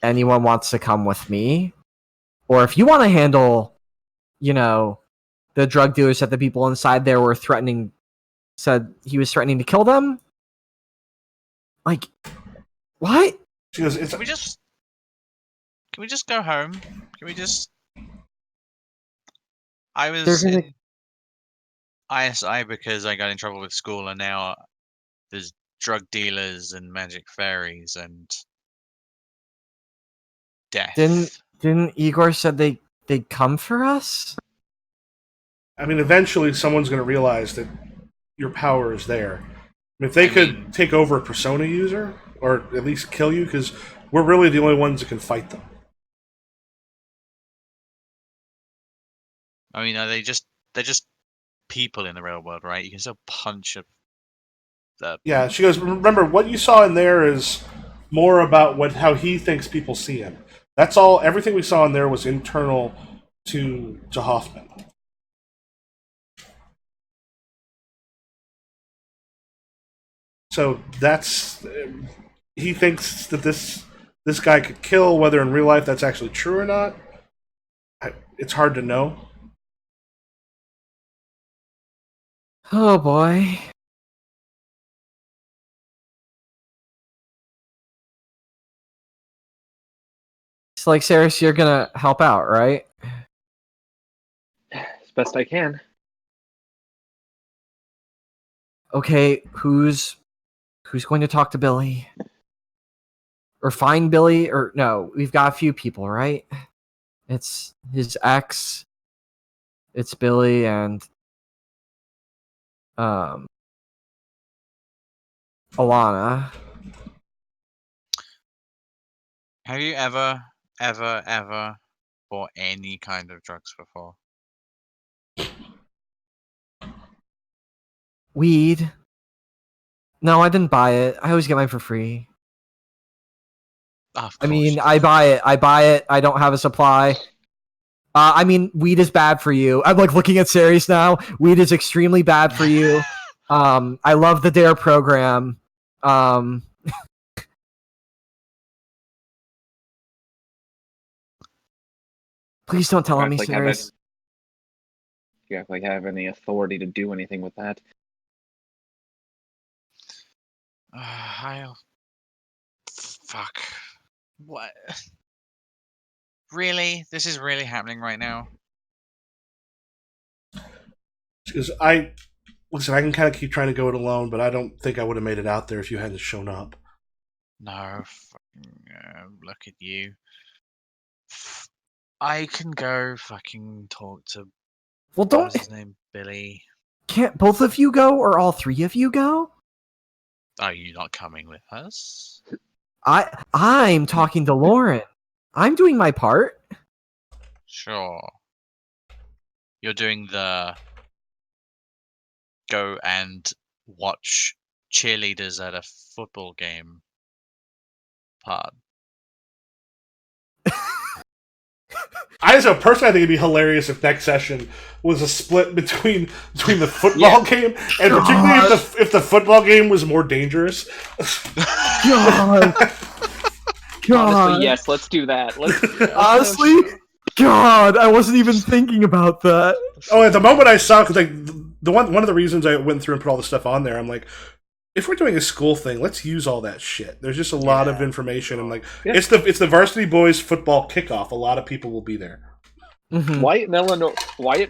[SPEAKER 3] anyone wants to come with me. Or if you want to handle, the drug dealers that the people inside there were said he was threatening to kill them. Like, what?
[SPEAKER 1] She goes, it's,
[SPEAKER 2] Can we just go home? Can we just? I was in ISI because I got in trouble with school, and now there's drug dealers and magic fairies and death.
[SPEAKER 3] Didn't Igor said they'd come for us?
[SPEAKER 1] I mean, eventually someone's going to realize that your power is there. I mean, if they could take over a Persona user, or at least kill you, because we're really the only ones that can fight them.
[SPEAKER 2] I mean, they're just people in the real world, right? You can still punch the.
[SPEAKER 1] Yeah, she goes, remember, what you saw in there is more about how he thinks people see him. That's all. Everything we saw in there was internal to Hoffman. So that's he thinks that this guy could kill. Whether in real life that's actually true or not, it's hard to know.
[SPEAKER 3] Oh boy. It's like, Saris, you're gonna help out, right?
[SPEAKER 4] As best I can.
[SPEAKER 3] Okay, who's going to talk to Billy? Or find Billy? Or no, we've got a few people, right? It's his ex, it's Billy, and Alana.
[SPEAKER 2] Have you ever bought any kind of drugs before?
[SPEAKER 3] Weed. No, I didn't buy it. I always get mine for free.
[SPEAKER 2] Oh, of
[SPEAKER 3] I
[SPEAKER 2] course
[SPEAKER 3] mean,
[SPEAKER 2] you
[SPEAKER 3] I buy it. I don't have a supply. I mean, weed is bad for you. I'm like looking at Ceres now. Weed is extremely bad for you. I love the DARE program. Please don't tell on me,
[SPEAKER 4] Act like
[SPEAKER 3] Ceres.
[SPEAKER 4] You act like I have any authority to do anything with that.
[SPEAKER 2] Fuck. What? Really? This is really happening right now?
[SPEAKER 1] Because I can kind of keep trying to go it alone, but I don't think I would have made it out there if you hadn't shown up.
[SPEAKER 2] No, look at you. I can go fucking talk to.
[SPEAKER 3] Well,
[SPEAKER 2] What
[SPEAKER 3] don't.
[SPEAKER 2] was his name? Billy.
[SPEAKER 3] Can't both of you go, or all three of you go?
[SPEAKER 2] Are you not coming with us?
[SPEAKER 3] I'm talking to Lauren. I'm doing my part.
[SPEAKER 2] Sure. You're doing the go and watch cheerleaders at a football game part.
[SPEAKER 1] I just know personally, I think it'd be hilarious if next session was a split between the football game and particularly if the football game was more dangerous.
[SPEAKER 3] God.
[SPEAKER 4] Honestly, yes, let's do that.
[SPEAKER 3] Honestly, God, I wasn't even thinking about that.
[SPEAKER 1] Oh, at the moment I saw, because like one of the reasons I went through and put all the stuff on there, I'm like, if we're doing a school thing, let's use all that shit. There's just a lot of information, and like it's the varsity boys football kickoff. A lot of people will be there.
[SPEAKER 3] Mm-hmm.
[SPEAKER 4] Wyatt and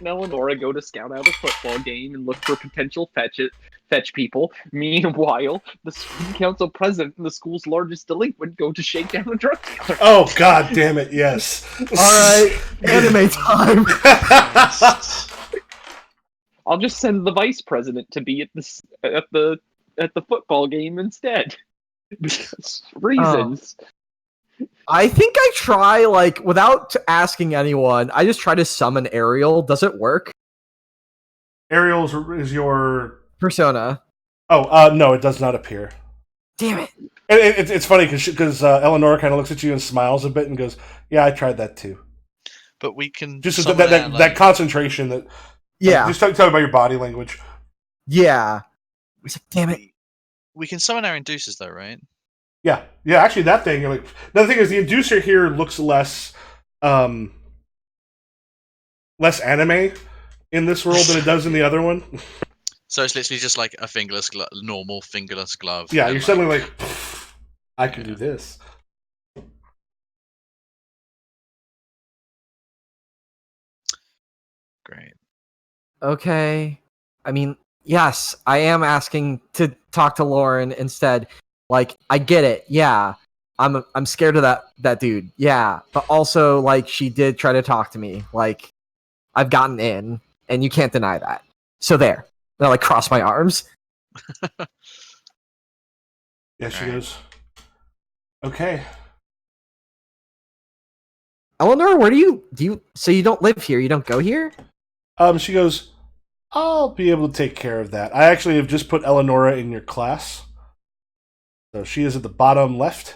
[SPEAKER 4] Eleonora go to scout out a football game and look for potential fetch people. Meanwhile, the student council president and the school's largest delinquent go to shake down a drug dealer.
[SPEAKER 1] Oh, god damn it, yes.
[SPEAKER 3] Alright, anime time.
[SPEAKER 4] I'll just send the vice president to be at the football game instead. Because reasons.
[SPEAKER 3] I think I try, like, without asking anyone, I just try to summon Ariel. Does it work?
[SPEAKER 1] Ariel is your
[SPEAKER 3] persona.
[SPEAKER 1] Oh, no, it does not appear.
[SPEAKER 3] Damn it.
[SPEAKER 1] It's funny because Eleanor kind of looks at you and smiles a bit and goes, "Yeah, I tried that too."
[SPEAKER 2] But we can
[SPEAKER 1] just that concentration that.
[SPEAKER 3] Yeah.
[SPEAKER 1] Just tell me about your body language.
[SPEAKER 3] Yeah. It's like, damn it.
[SPEAKER 2] We can summon our inducers though, right?
[SPEAKER 1] Yeah. Actually, that thing. Like, another thing is the inducer here looks less anime in this world than it does in the other one.
[SPEAKER 2] So it's literally just like a normal fingerless glove.
[SPEAKER 1] Yeah, you're suddenly like, I can do this.
[SPEAKER 2] Great.
[SPEAKER 3] Okay. I mean, yes, I am asking to talk to Lauren instead. Like, I get it. Yeah. I'm scared of that dude. Yeah. But also, like, she did try to talk to me. Like, I've gotten in, and you can't deny that. So there. And I, like, cross my arms.
[SPEAKER 1] Yeah, she goes, okay.
[SPEAKER 3] Eleanor, where do you so you don't live here? You don't go here?
[SPEAKER 1] She goes, I'll be able to take care of that. I actually have just put Eleonora in your class. So she is at the bottom left.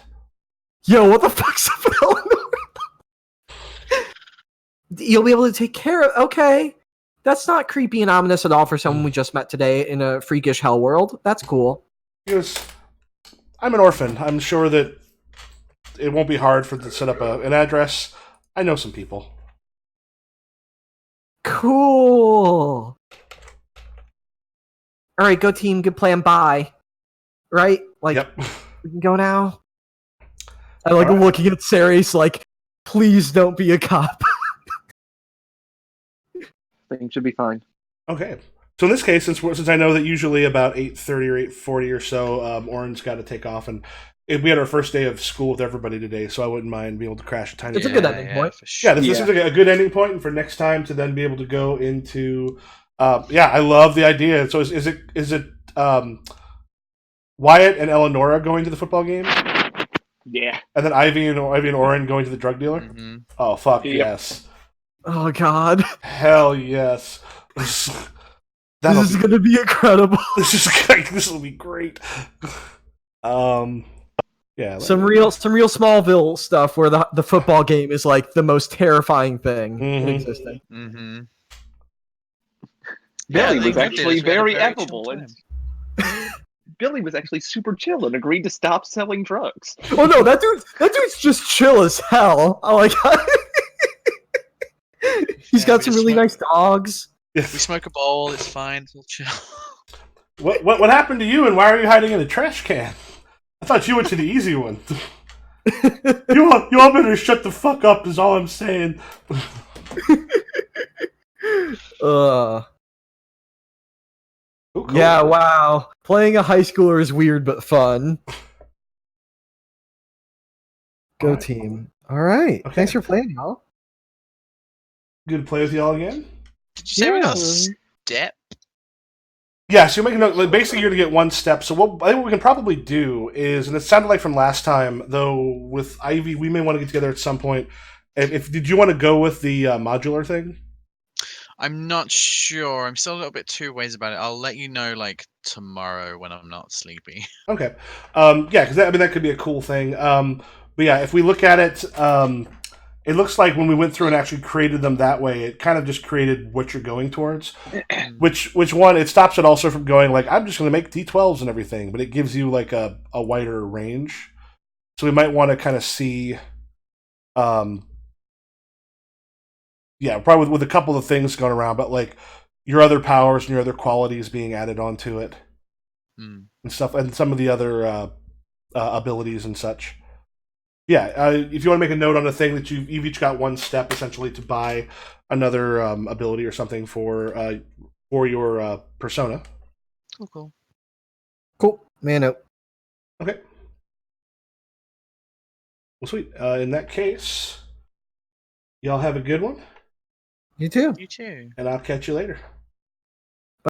[SPEAKER 3] Yo, what the fuck's up with Eleanor? You'll be able to take care of. Okay, that's not creepy and ominous at all for someone we just met today in a freakish hell world. That's cool.
[SPEAKER 1] Because I'm an orphan. I'm sure that it won't be hard to set up an address. I know some people.
[SPEAKER 3] Cool. All right, go team. Good plan. Bye. Right? Like,
[SPEAKER 1] Yep.
[SPEAKER 3] we can go now. I like
[SPEAKER 1] All right.
[SPEAKER 3] looking at Ceres like, please don't be a cop.
[SPEAKER 4] Things should be fine.
[SPEAKER 1] Okay. So in this case, since I know that usually about 8:30 or 8:40 or so, Oren's got to take off, and we had our first day of school with everybody today, so I wouldn't mind being able to crash a tiny.
[SPEAKER 3] It's a
[SPEAKER 1] bit.
[SPEAKER 3] good ending point.
[SPEAKER 2] For sure.
[SPEAKER 1] Yeah, this seems like a good ending point, and for next time to then be able to go into. Yeah, I love the idea. So is it Wyatt and Eleonora going to the football game,
[SPEAKER 4] Yeah.
[SPEAKER 1] and then Ivy and Oren going to the drug dealer?
[SPEAKER 2] Mm-hmm.
[SPEAKER 1] Oh fuck
[SPEAKER 4] Yep.
[SPEAKER 1] yes,
[SPEAKER 3] Oh god,
[SPEAKER 1] hell yes.
[SPEAKER 3] this is gonna be incredible.
[SPEAKER 1] This will be great. Yeah.
[SPEAKER 3] Some real Smallville stuff where the football game is like the most terrifying thing in
[SPEAKER 1] Mhm.
[SPEAKER 3] existing.
[SPEAKER 2] Mm-hmm.
[SPEAKER 4] Billy
[SPEAKER 2] Yeah,
[SPEAKER 4] was
[SPEAKER 2] they
[SPEAKER 4] actually
[SPEAKER 2] did. We had a
[SPEAKER 4] very
[SPEAKER 2] chill
[SPEAKER 4] affable, and Billy was actually super chill and agreed to stop selling drugs.
[SPEAKER 3] Oh no, that dude's just chill as hell. I like. He's
[SPEAKER 2] Yeah,
[SPEAKER 3] got
[SPEAKER 2] we
[SPEAKER 3] some
[SPEAKER 2] just
[SPEAKER 3] really
[SPEAKER 2] smoke-
[SPEAKER 3] nice dogs.
[SPEAKER 2] We smoke a bowl. It's fine. It's all chill.
[SPEAKER 1] What happened to you, and why are you hiding in a trash can? I thought you went to the easy one. You all better shut the fuck up. Is all I'm saying. Ooh, cool.
[SPEAKER 3] Yeah, wow. Playing a high schooler is weird but fun. Go
[SPEAKER 1] Alright.
[SPEAKER 3] team. All right.
[SPEAKER 1] Okay.
[SPEAKER 3] Thanks for playing, y'all.
[SPEAKER 1] Good to play with y'all again.
[SPEAKER 2] Did you say we got a
[SPEAKER 3] Yeah.
[SPEAKER 2] step?
[SPEAKER 1] Yeah, so you're making like, basically you're gonna get one step. So I think what we can probably do is, and it sounded like from last time, though, with Ivy, we may want to get together at some point. If did you want to go with the modular thing?
[SPEAKER 2] I'm not sure. I'm still a little bit two ways about it. I'll let you know like tomorrow when I'm not sleepy.
[SPEAKER 1] Okay. Yeah, because that could be a cool thing. But yeah, if we look at it, it looks like when we went through and actually created them that way, it kind of just created what you're going towards. Which one, it stops it also from going like, I'm just going to make D12s and everything, but it gives you like a wider range. So we might want to kind of see, yeah, probably with a couple of things going around, but like your other powers and your other qualities being added onto it
[SPEAKER 2] Mm.
[SPEAKER 1] and stuff, and some of the other abilities and such. Yeah, if you want to make a note on the thing that you've each got one step essentially to buy another ability or something for your persona.
[SPEAKER 2] Cool.
[SPEAKER 3] Cool. Man out.
[SPEAKER 1] Okay. Well, sweet. In that case, y'all have a good one,
[SPEAKER 3] You too.
[SPEAKER 2] You too.
[SPEAKER 1] and I'll catch you later.